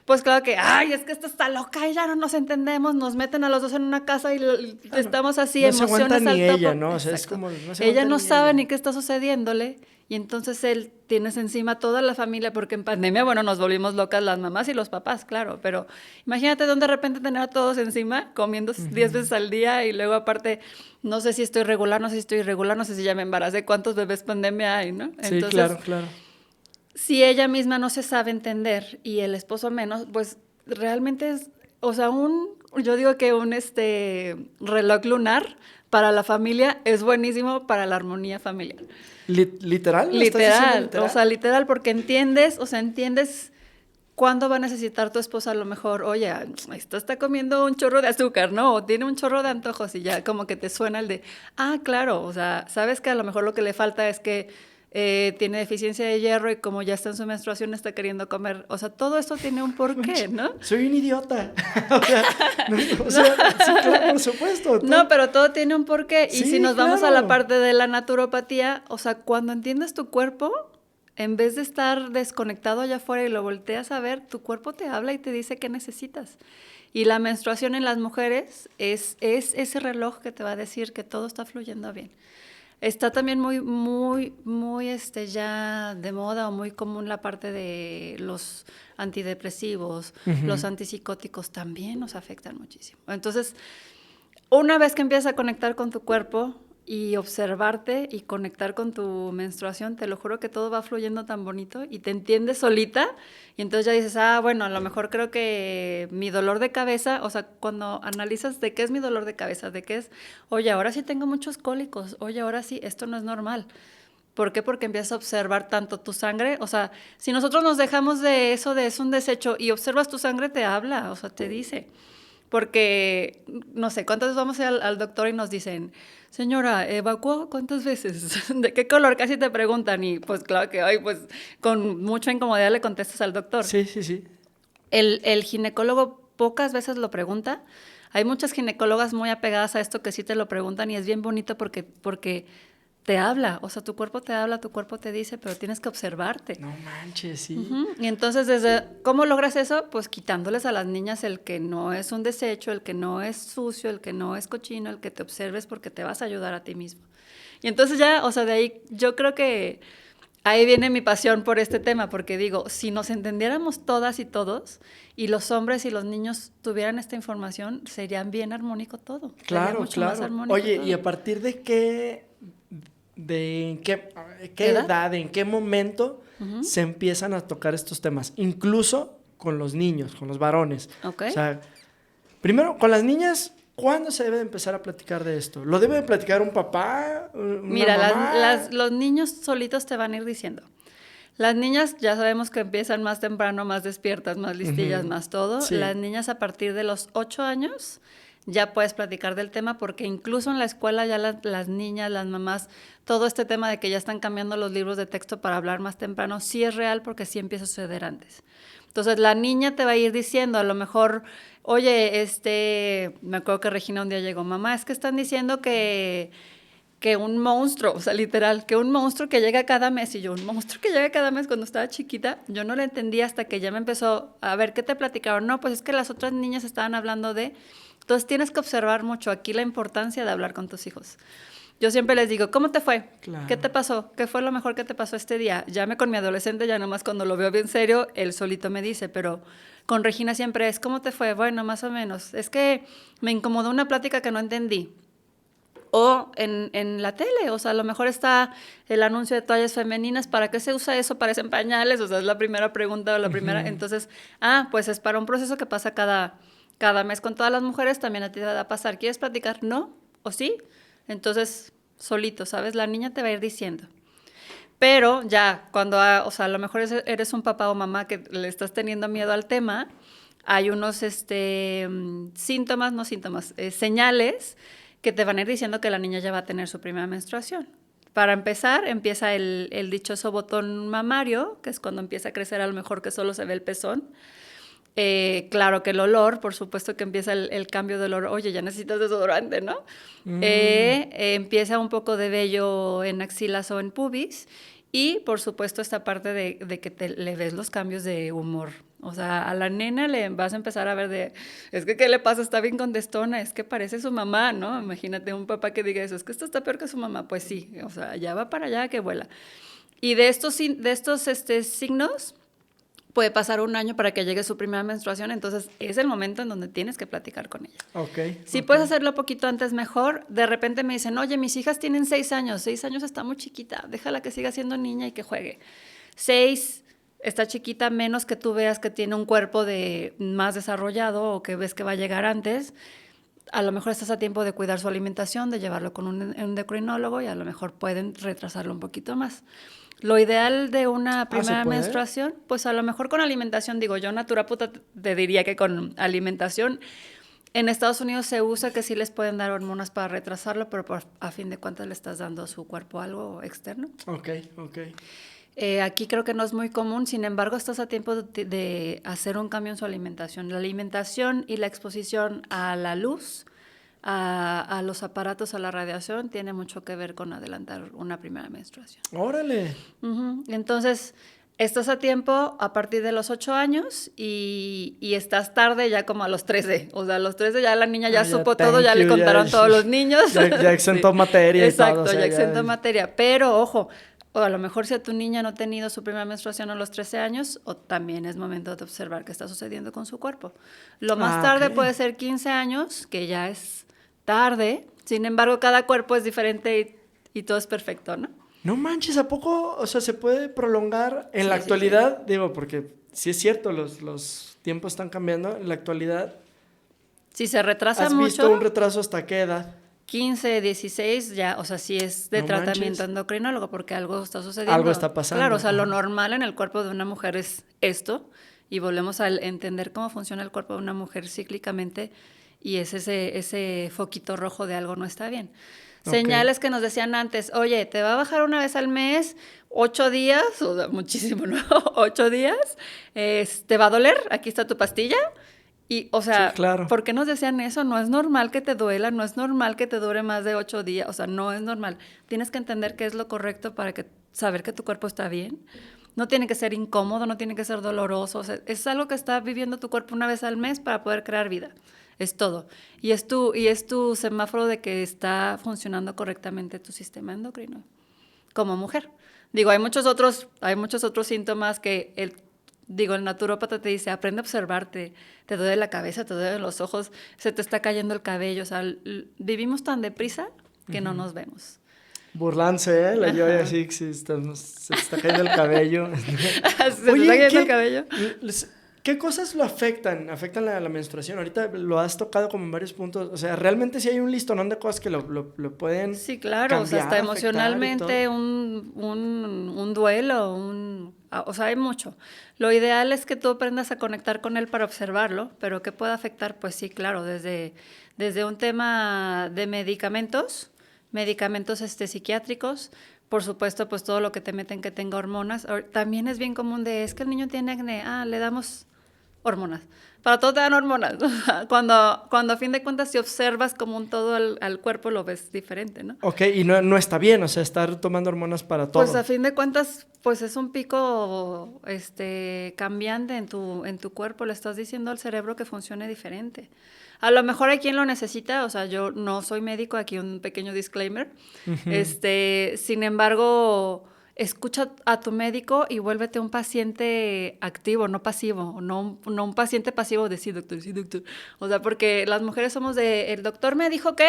pues claro que, ay, es que esta está loca y ya no nos entendemos, nos meten a los dos en una casa y claro, estamos así, no emociones se aguanta al ni topo. ella, ¿no? O sea, es como, no se ella no sabe ni qué está sucediéndole. Y entonces él tienes encima toda la familia, porque en pandemia, bueno, nos volvimos locas las mamás y los papás, claro, pero imagínate de repente tener a todos encima, comiendo 10 veces al día, y luego aparte, no sé si estoy regular, no sé si estoy irregular, no sé si ya me embaracé, cuántos bebés pandemia hay, ¿no? Sí, entonces, claro. Si ella misma no se sabe entender, y el esposo menos, pues realmente es, o sea, yo digo que un reloj lunar para la familia es buenísimo para la armonía familiar. ¿Literal? Literal, o sea, literal, porque entiendes cuándo va a necesitar tu esposa a lo mejor, oye, esto está comiendo un chorro de azúcar, ¿no? O tiene un chorro de antojos y ya como que te suena el de, claro, o sea, sabes que a lo mejor lo que le falta es que tiene deficiencia de hierro y como ya está en su menstruación está queriendo comer. O sea, todo esto tiene un porqué, ¿no? Soy un idiota. Sí, claro, por supuesto. No, pero todo tiene un porqué. Sí, y si nos vamos a la parte de la naturopatía, o sea, cuando entiendes tu cuerpo, en vez de estar desconectado allá afuera y lo volteas a ver, tu cuerpo te habla y te dice qué necesitas. Y la menstruación en las mujeres es ese reloj que te va a decir que todo está fluyendo bien. Está también muy ya de moda o muy común la parte de los antidepresivos, los antipsicóticos también nos afectan muchísimo. Entonces, una vez que empiezas a conectar con tu cuerpo y observarte y conectar con tu menstruación, te lo juro que todo va fluyendo tan bonito y te entiendes solita y entonces ya dices, bueno, a lo mejor creo que mi dolor de cabeza, o sea, cuando analizas de qué es mi dolor de cabeza, de qué es, oye, ahora sí tengo muchos cólicos, oye, ahora sí, esto no es normal. ¿Por qué? Porque empiezas a observar tanto tu sangre, o sea, si nosotros nos dejamos de eso, de es un desecho, y observas tu sangre, te habla, o sea, te dice. Porque, no sé, ¿cuántas veces vamos al doctor y nos dicen, señora, ¿evacuó cuántas veces? ¿De qué color? Casi te preguntan y pues claro que, pues con mucha incomodidad le contestas al doctor. Sí. El ginecólogo pocas veces lo pregunta. Hay muchas ginecólogas muy apegadas a esto que sí te lo preguntan y es bien bonito porque te habla, o sea, tu cuerpo te habla, tu cuerpo te dice, pero tienes que observarte. No manches, sí. Y entonces, ¿cómo logras eso? Pues quitándoles a las niñas el que no es un desecho, el que no es sucio, el que no es cochino, el que te observes porque te vas a ayudar a ti mismo. Y entonces ya, o sea, de ahí yo creo que ahí viene mi pasión por este tema, porque digo, si nos entendiéramos todas y todos, y los hombres y los niños tuvieran esta información, serían bien armónico todo. Claro. Más armónico. Oye, todo. ¿y a partir de qué edad, en qué momento se empiezan a tocar estos temas? Incluso con los niños, con los varones. Okay. O sea, primero, con las niñas, ¿cuándo se debe de empezar a platicar de esto? ¿Lo debe de platicar un papá, una mamá? Los niños solitos te van a ir diciendo. Las niñas ya sabemos que empiezan más temprano, más despiertas, más listillas, más todo. Sí. Las niñas a partir de los 8 años ya puedes platicar del tema porque incluso en la escuela ya las niñas, las mamás, todo este tema de que ya están cambiando los libros de texto para hablar más temprano, sí es real porque sí empieza a suceder antes. Entonces la niña te va a ir diciendo, a lo mejor, oye, me acuerdo que Regina un día llegó, mamá, es que están diciendo que un monstruo, o sea, literal, que un monstruo que llega cada mes, y yo, un monstruo que llega cada mes cuando estaba chiquita, yo no lo entendía hasta que ya me empezó a ver qué te platicaron. No, pues es que las otras niñas estaban hablando de... Entonces tienes que observar mucho aquí la importancia de hablar con tus hijos. Yo siempre les digo, ¿cómo te fue? Claro. ¿Qué te pasó? ¿Qué fue lo mejor que te pasó este día? Llame con mi adolescente, ya nomás cuando lo veo bien serio, él solito me dice, pero con Regina siempre es, ¿cómo te fue? Bueno, más o menos. Es que me incomodó una plática que no entendí. O en la tele, o sea, a lo mejor está el anuncio de toallas femeninas, ¿para qué se usa eso? Parecen pañales, o sea, es la primera pregunta o la primera, entonces, pues es para un proceso que pasa cada mes con todas las mujeres, también a ti te va a pasar, ¿quieres platicar? ¿No? ¿O sí? Entonces, solito, ¿sabes? La niña te va a ir diciendo. Pero ya, cuando, o sea, a lo mejor eres un papá o mamá que le estás teniendo miedo al tema, hay unos síntomas, no síntomas, señales que te van a ir diciendo que la niña ya va a tener su primera menstruación. Para empezar, empieza el dichoso botón mamario, que es cuando empieza a crecer a lo mejor que solo se ve el pezón. Claro que el olor, por supuesto que empieza el cambio de olor. Oye, ya necesitas desodorante, ¿no? Empieza un poco de vello en axilas o en pubis. Y, por supuesto, esta parte de que le ves los cambios de humor. O sea, a la nena le vas a empezar a ver es que, ¿qué le pasa? Está bien contestona, es que parece su mamá, ¿no? Imagínate un papá que diga eso, es que esto está peor que su mamá. Pues sí, o sea, ya va para allá que vuela. Y de estos signos puede pasar un año para que llegue su primera menstruación, entonces es el momento en donde tienes que platicar con ella. Si puedes hacerlo poquito antes, mejor. De repente me dicen, oye, mis hijas tienen 6 años, 6 años está muy chiquita, déjala que siga siendo niña y que juegue. 6 está chiquita, menos que tú veas que tiene un cuerpo más desarrollado o que ves que va a llegar antes. A lo mejor estás a tiempo de cuidar su alimentación, de llevarlo con un endocrinólogo y a lo mejor pueden retrasarlo un poquito más. Lo ideal de una primera menstruación, pues a lo mejor con alimentación, digo yo, naturópata te diría que con alimentación. En Estados Unidos se usa que sí les pueden dar hormonas para retrasarlo, pero a fin de cuentas le estás dando a su cuerpo algo externo. Ok. Aquí creo que no es muy común, sin embargo, estás a tiempo de hacer un cambio en su alimentación. La alimentación y la exposición a la luz, a los aparatos, a la radiación, tiene mucho que ver con adelantar una primera menstruación. ¡Órale! Entonces, estás a tiempo a partir de los 8 años y estás tarde ya como a los 13. O sea, a los 13 ya la niña ya supo todo, ya le contaron todos los niños. Ya exentó materia y todo. Exacto, ya exentó materia. Pero, ojo, o a lo mejor si a tu niña no ha tenido su primera menstruación a los 13 años, o también es momento de observar qué está sucediendo con su cuerpo. Lo más tarde puede ser 15 años, que ya es tarde. Sin embargo, cada cuerpo es diferente y todo es perfecto, ¿no? No manches, ¿a poco? O sea, ¿se puede prolongar en la actualidad? Sí. Digo, porque sí es cierto, los tiempos están cambiando. En la actualidad... Si se retrasa mucho... ¿Has visto un retraso hasta qué edad? 15, 16, ya, o sea, sí es de tratamiento endocrinólogo porque algo está sucediendo. Algo está pasando. Claro, o sea, lo normal en el cuerpo de una mujer es esto, y volvemos a entender cómo funciona el cuerpo de una mujer cíclicamente, y es ese foquito rojo de algo no está bien. Señales que nos decían antes, oye, te va a bajar una vez al mes, 8 días, o sea, muchísimo, ¿no? 8 días, te va a doler, aquí está tu pastilla. Y, o sea, sí, claro. ¿Por qué nos decían eso? No es normal que te duela, no es normal que te dure más de 8 días, o sea, no es normal. Tienes que entender qué es lo correcto para saber que tu cuerpo está bien. No tiene que ser incómodo, no tiene que ser doloroso, o sea, es algo que está viviendo tu cuerpo una vez al mes para poder crear vida. Es todo. Y es tu semáforo de que está funcionando correctamente tu sistema endocrino como mujer. Digo, hay muchos otros síntomas que el naturópata te dice, aprende a observarte, te duele la cabeza, te duelen los ojos, se te está cayendo el cabello, o sea, vivimos tan deprisa que no nos vemos. Burlándose, ¿eh? La yo así, se te está cayendo el cabello. ¿Se te está cayendo el cabello? ¿Qué cosas lo afectan? ¿Afectan la menstruación? Ahorita lo has tocado como en varios puntos. O sea, realmente sí hay un listonón de cosas que lo pueden sí, claro, cambiar, o sea, hasta emocionalmente un duelo, o sea, hay mucho. Lo ideal es que tú aprendas a conectar con él para observarlo, pero ¿qué puede afectar? Pues sí, claro, desde un tema de medicamentos psiquiátricos, por supuesto, pues todo lo que te meten que tenga hormonas. También es bien común es que el niño tiene acné, le damos hormonas. Para todo te dan hormonas. Cuando a fin de cuentas, si observas como un todo al cuerpo, lo ves diferente, ¿no? Ok, y no está bien, o sea, estar tomando hormonas para todo. Pues a fin de cuentas, pues es un pico cambiante en tu cuerpo. Le estás diciendo al cerebro que funcione diferente. A lo mejor hay quien lo necesita, o sea, yo no soy médico, aquí un pequeño disclaimer. Uh-huh. Sin embargo, escucha a tu médico y vuélvete un paciente activo, no pasivo, no un paciente pasivo de sí, doctor. O sea, porque las mujeres somos el doctor me dijo que,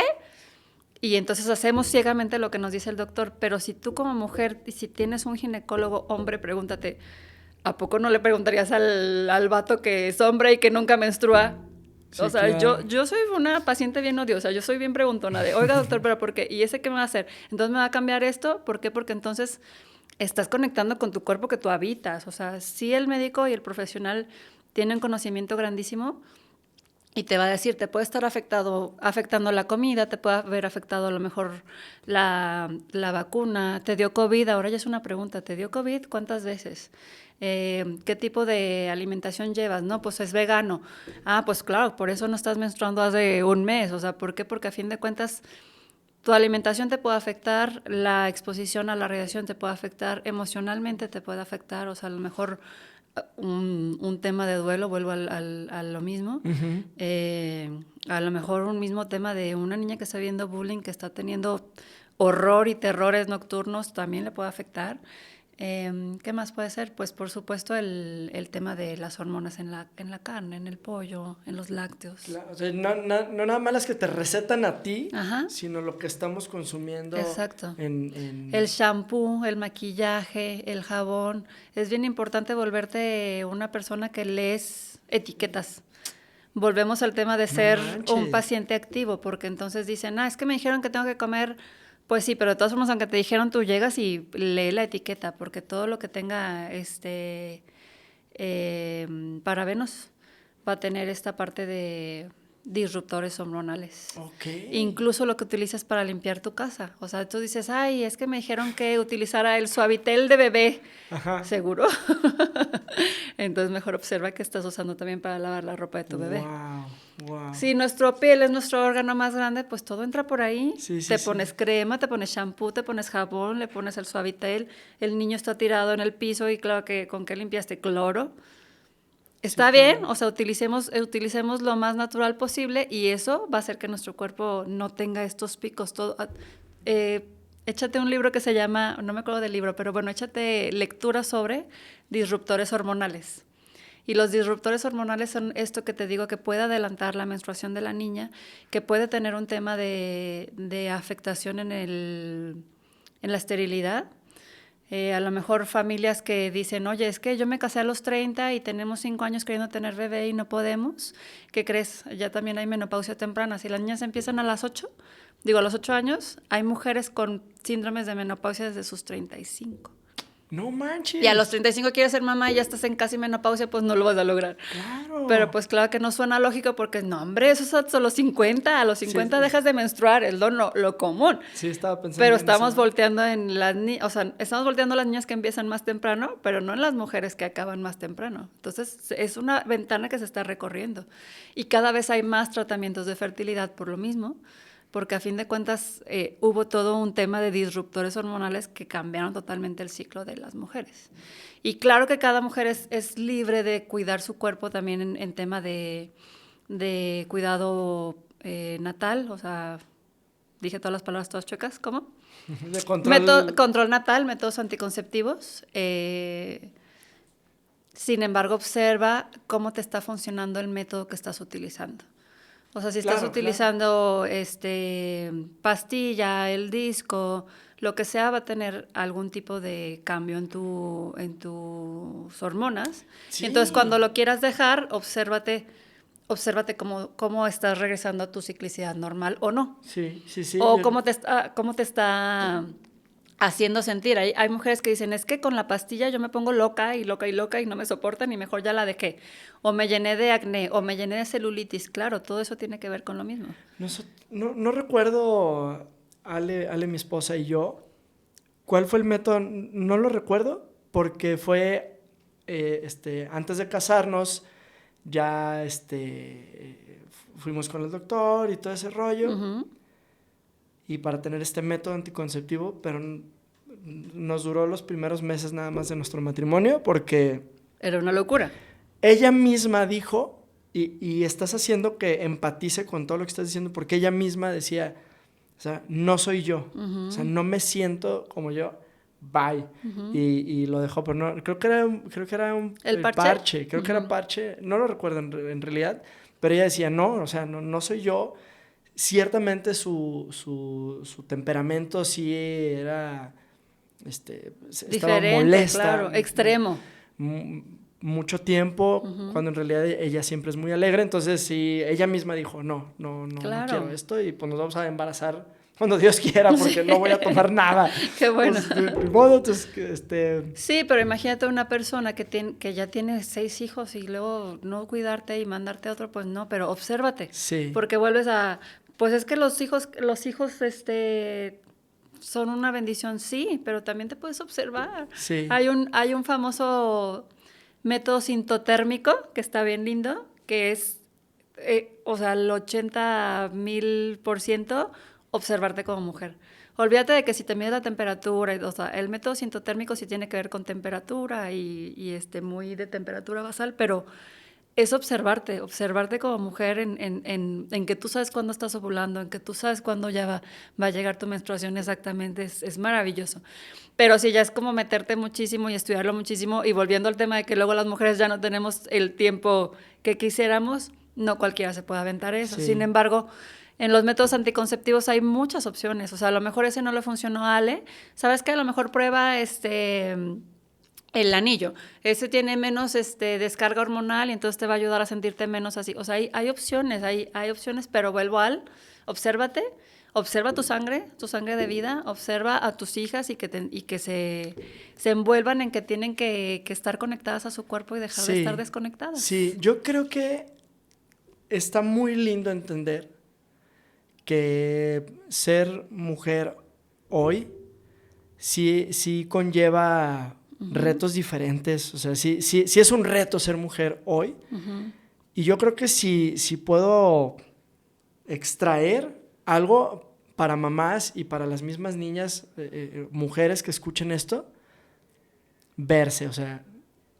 Y entonces hacemos ciegamente lo que nos dice el doctor. Pero si tú como mujer, y si tienes un ginecólogo hombre, pregúntate, ¿a poco no le preguntarías al vato que es hombre y que nunca menstrua? Sí, O sea, claro. yo soy una paciente bien odiosa, yo soy bien preguntona de, oiga doctor, ¿pero por qué? ¿Y ese qué me va a hacer? ¿Entonces me va a cambiar esto? ¿Por qué? Porque entonces estás conectando con tu cuerpo que tú habitas. O sea, sí el médico y el profesional tienen conocimiento grandísimo y te va a decir, te puede estar afectando la comida, te puede haber afectado a lo mejor la vacuna, te dio COVID, ahora ya es una pregunta, ¿te dio COVID? ¿Cuántas veces? ¿Qué tipo de alimentación llevas? No, pues es vegano. Ah, pues claro, por eso no estás menstruando hace un mes. O sea, ¿por qué? Porque a fin de cuentas tu alimentación te puede afectar, la exposición a la radiación te puede afectar, emocionalmente te puede afectar, o sea, a lo mejor un tema de duelo, vuelvo a lo mismo, a lo mejor un mismo tema de una niña que está viendo bullying, que está teniendo horror y terrores nocturnos, también le puede afectar. ¿Qué más puede ser? Pues por supuesto el tema de las hormonas en la carne, en el pollo, en los lácteos. Claro, o sea, no nada más las que te recetan a ti, Ajá. sino lo que estamos consumiendo. Exacto. En... El shampoo, el maquillaje, el jabón. Es bien importante volverte una persona que lees etiquetas. Volvemos al tema de No ser manches. un paciente activo, porque entonces dicen, es que me dijeron que tengo que comer. Pues sí, pero de todas formas, aunque te dijeron, tú llegas y lee la etiqueta, porque todo lo que tenga parabenos va a tener esta parte de disruptores hormonales. Ok. Incluso lo que utilizas para limpiar tu casa. O sea, tú dices, ay, es que me dijeron que utilizara el Suavitel de bebé. Ajá. ¿Seguro? Entonces mejor observa que estás usando también para lavar la ropa de tu bebé. Wow. Si nuestro piel es nuestro órgano más grande, pues todo entra por ahí. Sí, te pones crema, te pones shampoo, te pones jabón, le pones el Suavitel. El niño está tirado en el piso y claro que ¿con qué limpiaste? Cloro. Está bien, o sea, utilicemos lo más natural posible y eso va a hacer que nuestro cuerpo no tenga estos picos. Échate un libro que se llama, no me acuerdo del libro, pero bueno, échate lectura sobre disruptores hormonales. Y los disruptores hormonales son esto que te digo, que puede adelantar la menstruación de la niña, que puede tener un tema de afectación en la esterilidad. A lo mejor familias que dicen, oye, es que yo me casé a los 30 y tenemos 5 años queriendo tener bebé y no podemos. ¿Qué crees? Ya también hay menopausia temprana. Si las niñas empiezan a los 8 años, hay mujeres con síndromes de menopausia desde sus 35. No manches. Y a los 35 quieres ser mamá y ya estás en casi menopausia, pues no lo vas a lograr. Claro. Pero pues claro que no suena lógico porque, no, hombre, eso es hasta los 50. A los 50 dejas de menstruar, es lo común. Sí, estaba pensando. Pero estamos volteando en las niñas, o sea, estamos volteando a las niñas que empiezan más temprano, pero no en las mujeres que acaban más temprano. Entonces, es una ventana que se está recorriendo. Y cada vez hay más tratamientos de fertilidad por lo mismo, porque a fin de cuentas hubo todo un tema de disruptores hormonales que cambiaron totalmente el ciclo de las mujeres. Y claro que cada mujer es libre de cuidar su cuerpo también en tema de cuidado natal, o sea, dije todas las palabras todas chuecas, ¿cómo? De control. Control natal, métodos anticonceptivos. Sin embargo, observa cómo te está funcionando el método que estás utilizando. O sea, si estás utilizando pastilla, el disco, lo que sea, va a tener algún tipo de cambio en tus hormonas. Sí. Entonces, cuando lo quieras dejar, obsérvate cómo estás regresando a tu ciclicidad normal o no. Sí. O cómo te está haciendo sentir. Hay mujeres que dicen, es que con la pastilla yo me pongo loca y no me soportan y mejor ya la dejé. O me llené de acné, o me llené de celulitis. Claro, todo eso tiene que ver con lo mismo. No recuerdo, Ale, mi esposa y yo, cuál fue el método. No lo recuerdo porque fue antes de casarnos, ya fuimos con el doctor y todo ese rollo. Uh-huh. Y para tener este método anticonceptivo, pero nos duró los primeros meses nada más de nuestro matrimonio porque... Era una locura. Ella misma dijo, y estás haciendo que empatice con todo lo que estás diciendo, porque ella misma decía, o sea, no soy yo, uh-huh. O sea, no me siento como yo, bye. Uh-huh. Y lo dejó, pero no, creo que era el parche, creo uh-huh. que era parche, no lo recuerdo en realidad, pero ella decía, no, o sea, no soy yo. ciertamente su temperamento sí era, estaba molesta. Claro, extremo. Mucho tiempo, cuando en realidad ella siempre es muy alegre, entonces sí, ella misma dijo, no quiero esto, y pues nos vamos a embarazar cuando Dios quiera, porque no voy a tomar nada. Qué bueno. Pues, Sí, pero imagínate una persona que ya tiene 6 hijos y luego no cuidarte y mandarte a otro, pues no, pero obsérvate. Sí. Porque vuelves a... Pues es que los hijos, son una bendición, sí, pero también te puedes observar. Sí. Hay un famoso método sintotérmico que está bien lindo, que es, el 80,000% observarte como mujer. Olvídate de que si te mides la temperatura, el método sintotérmico sí tiene que ver con temperatura y muy de temperatura basal, pero es observarte como mujer en que tú sabes cuándo estás ovulando, en que tú sabes cuándo ya va a llegar tu menstruación exactamente, es maravilloso. Pero sí, ya es como meterte muchísimo y estudiarlo muchísimo, y volviendo al tema de que luego las mujeres ya no tenemos el tiempo que quisiéramos, no cualquiera se puede aventar eso. Sí. Sin embargo, en los métodos anticonceptivos hay muchas opciones. O sea, a lo mejor ese no le funcionó a Ale. ¿Sabes qué? A lo mejor prueba el anillo. Ese tiene menos descarga hormonal y entonces te va a ayudar a sentirte menos así. O sea, hay opciones, hay opciones, pero vuelvo obsérvate, observa tu sangre de vida, observa a tus hijas y que se envuelvan en que tienen que estar conectadas a su cuerpo y dejar de estar desconectadas. Sí, yo creo que está muy lindo entender que ser mujer hoy sí conlleva retos diferentes. O sea, sí es un reto ser mujer hoy. Y yo creo que si puedo extraer algo para mamás y para las mismas niñas, mujeres que escuchen esto, verse, o sea,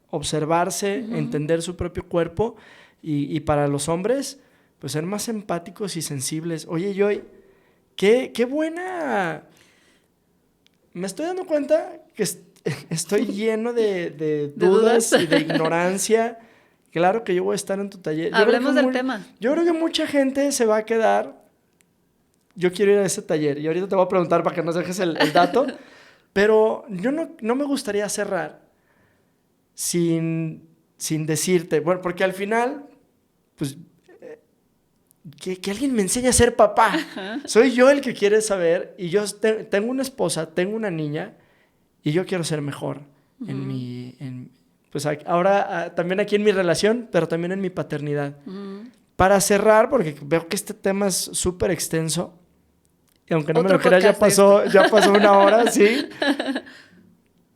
observarse, entender su propio cuerpo, y para los hombres, pues ser más empáticos y sensibles. Oye, Joy, qué buena... Me estoy dando cuenta que estoy lleno de dudas y de ignorancia. Claro que yo voy a estar en tu taller. Hablemos del tema. Yo creo que mucha gente se va a quedar... Yo quiero ir a ese taller. Y ahorita te voy a preguntar para que nos dejes el dato. Pero yo no me gustaría cerrar sin decirte... Bueno, porque al final, pues... Que alguien me enseñe a ser papá. Soy yo el que quiere saber, y yo tengo una esposa, tengo una niña, y yo quiero ser mejor pues ahora también aquí en mi relación, pero también en mi paternidad. Para cerrar, porque veo que este tema es súper extenso, y aunque no me lo creas, ya pasó 1 hora, ¿sí?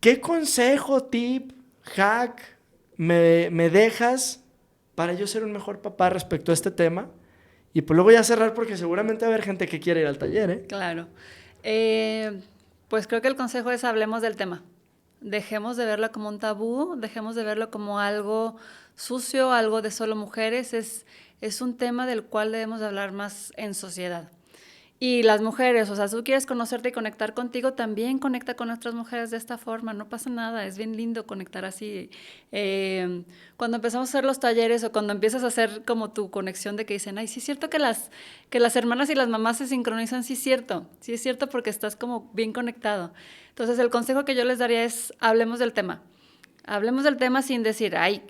¿Qué consejo, tip, hack me dejas para yo ser un mejor papá respecto a este tema? Y pues luego ya cerrar, porque seguramente va a haber gente que quiere ir al taller, ¿eh? Claro. Pues creo que el consejo es: hablemos del tema. Dejemos de verlo como un tabú, dejemos de verlo como algo sucio, algo de solo mujeres. Es un tema del cual debemos de hablar más en sociedad. Y las mujeres, o sea, si tú quieres conocerte y conectar contigo, también conecta con otras mujeres de esta forma, no pasa nada, es bien lindo conectar así. Cuando empezamos a hacer los talleres, o cuando empiezas a hacer como tu conexión de que dicen, ay, sí es cierto que las hermanas y las mamás se sincronizan, sí es cierto porque estás como bien conectado. Entonces el consejo que yo les daría es: hablemos del tema. Hablemos del tema sin decir, ay,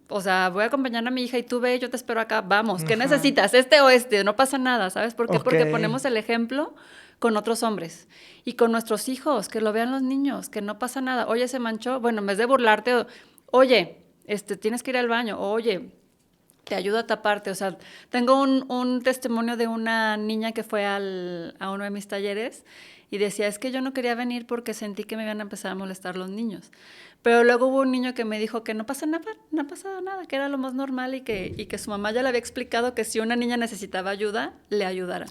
o sea, voy a acompañar a mi hija y tú ve, yo te espero acá, vamos, ¿qué necesitas? No pasa nada, ¿sabes por qué? Porque ponemos el ejemplo con otros hombres y con nuestros hijos, que lo vean los niños, que no pasa nada. Oye, se manchó, bueno, en vez de burlarte, oye, tienes que ir al baño, oye, te ayudo a taparte. O sea, tengo un testimonio de una niña que fue a uno de mis talleres y decía, es que yo no quería venir porque sentí que me iban a empezar a molestar los niños. Pero luego hubo un niño que me dijo que no pasa nada, no ha pasado nada, que era lo más normal, y que su mamá ya le había explicado que si una niña necesitaba ayuda, le ayudara.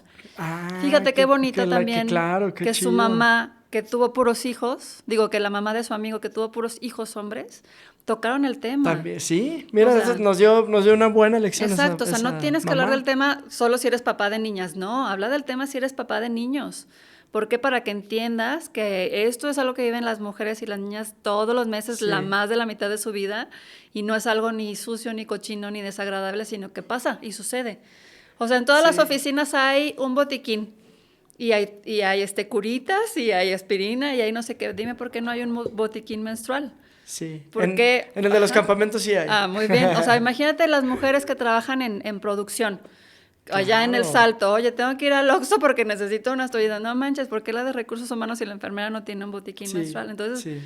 Fíjate qué bonito también que su mamá, que tuvo puros hijos, que la mamá de su amigo que tuvo puros hijos hombres, tocaron el tema. También, sí, mira, o sea, nos dio una buena lección. Exacto, o sea, no tienes que hablar del tema solo si eres papá de niñas, no, habla del tema si eres papá de niños. ¿Por qué? Para que entiendas que esto es algo que viven las mujeres y las niñas todos los meses, la más de la mitad de su vida, y no es algo ni sucio, ni cochino, ni desagradable, sino que pasa y sucede. O sea, en todas las oficinas hay un botiquín. Y hay curitas, y hay aspirina, y hay no sé qué. Dime por qué no hay un botiquín menstrual. Sí. Porque, en el de los campamentos sí hay. Ah, muy bien. O sea, imagínate las mujeres que trabajan en producción. Allá en el Claro. Salto, oye, tengo que ir al Oxxo porque necesito unas toallitas. No manches, ¿por qué la de recursos humanos y la enfermera no tiene un botiquín menstrual? Entonces,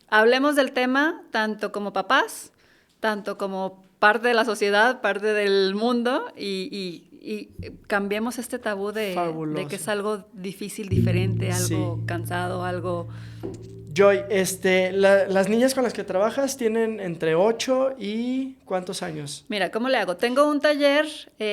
hablemos del tema tanto como papás, tanto como parte de la sociedad, parte del mundo, y cambiemos este tabú de que es algo difícil, diferente, algo cansado, algo... Joy, las niñas con las que trabajas tienen entre 8 y ¿cuántos años? Mira, ¿cómo le hago? Tengo un taller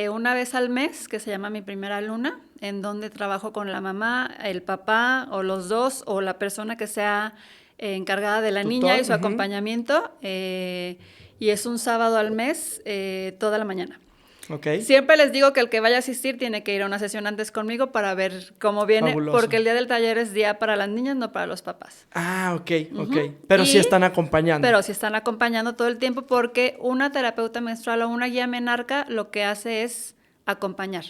una vez al mes que se llama Mi Primera Luna, en donde trabajo con la mamá, el papá o los dos, o la persona que sea encargada de la niña y su acompañamiento, y es un sábado al mes, toda la mañana. Okay. Siempre les digo que el que vaya a asistir tiene que ir a una sesión antes conmigo para ver cómo viene, Fabuloso. Porque el día del taller es día para las niñas, no para los papás. Ah, ok. Pero sí están acompañando. Pero sí están acompañando todo el tiempo porque una terapeuta menstrual o una guía menarca lo que hace es acompañar.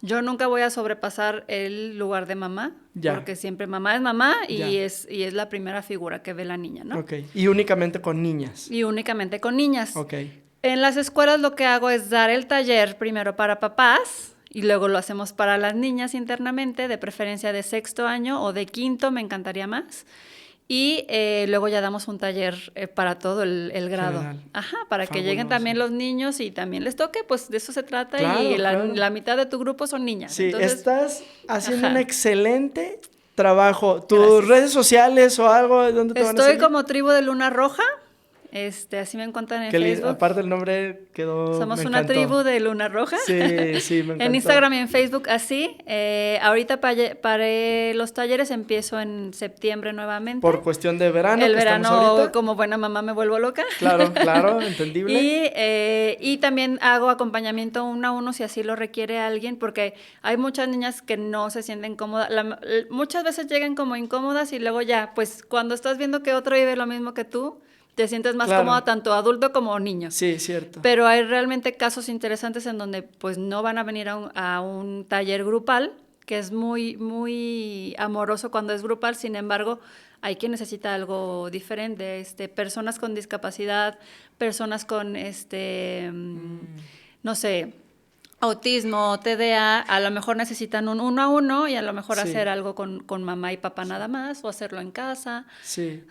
Yo nunca voy a sobrepasar el lugar de mamá, porque siempre mamá es mamá y es la primera figura que ve la niña, ¿no? Ok. Y únicamente con niñas. Y únicamente con niñas. Ok. En las escuelas lo que hago es dar el taller primero para papás y luego lo hacemos para las niñas internamente, de preferencia de 6º año o de 5º, me encantaría más. Y luego ya damos un taller para todo el grado. General. Ajá, para Fabuloso. que lleguen también los niños y también les toque, pues de eso se trata. Claro, y claro. la mitad de tu grupo son niñas. Sí, entonces, estás haciendo un excelente trabajo. ¿Tus Gracias. redes sociales o algo? ¿Dónde te van a seguir? Estoy como Tribu de Luna Roja. Así me encuentran en Facebook. Aparte el nombre quedó. Somos me una encantó. tribu de Luna Roja. Sí, me encantó. En Instagram y en Facebook así. Ahorita para los talleres empiezo en septiembre nuevamente. Por cuestión de verano. El que verano, estamos ahorita. como buena mamá, me vuelvo loca. Claro, entendible. Y también hago acompañamiento 1 a 1 si así lo requiere alguien, porque hay muchas niñas que no se sienten cómodas. Muchas veces llegan como incómodas y luego ya, pues cuando estás viendo que otro vive lo mismo que tú, te sientes más cómoda tanto adulto como niño. Sí, cierto. Pero hay realmente casos interesantes en donde pues no van a venir a un taller grupal, que es muy, muy amoroso cuando es grupal. Sin embargo, hay quien necesita algo diferente. Personas con discapacidad, personas con, no sé, autismo, TDA, a lo mejor necesitan un 1 a 1 y a lo mejor hacer algo con mamá y papá nada más, o hacerlo en casa,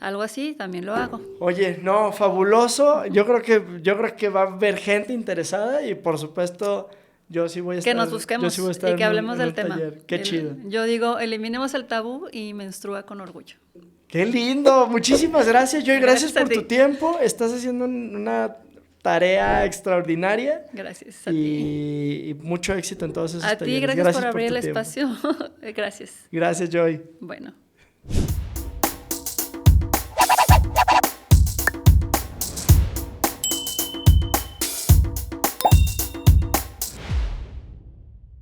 algo así, también lo hago. Oye, no, fabuloso. Yo creo que va a haber gente interesada y por supuesto yo sí voy a estar. Que nos busquemos y que hablemos del tema. Qué chido. Yo digo, eliminemos el tabú y menstrua con orgullo. Qué lindo. Muchísimas gracias, Joy. Gracias por tu ti. tiempo. Estás haciendo una tarea extraordinaria. Gracias a ti. Y mucho éxito en todos esos talleres. A ti, gracias por abrir el espacio. Gracias. Gracias, Joy. Bueno.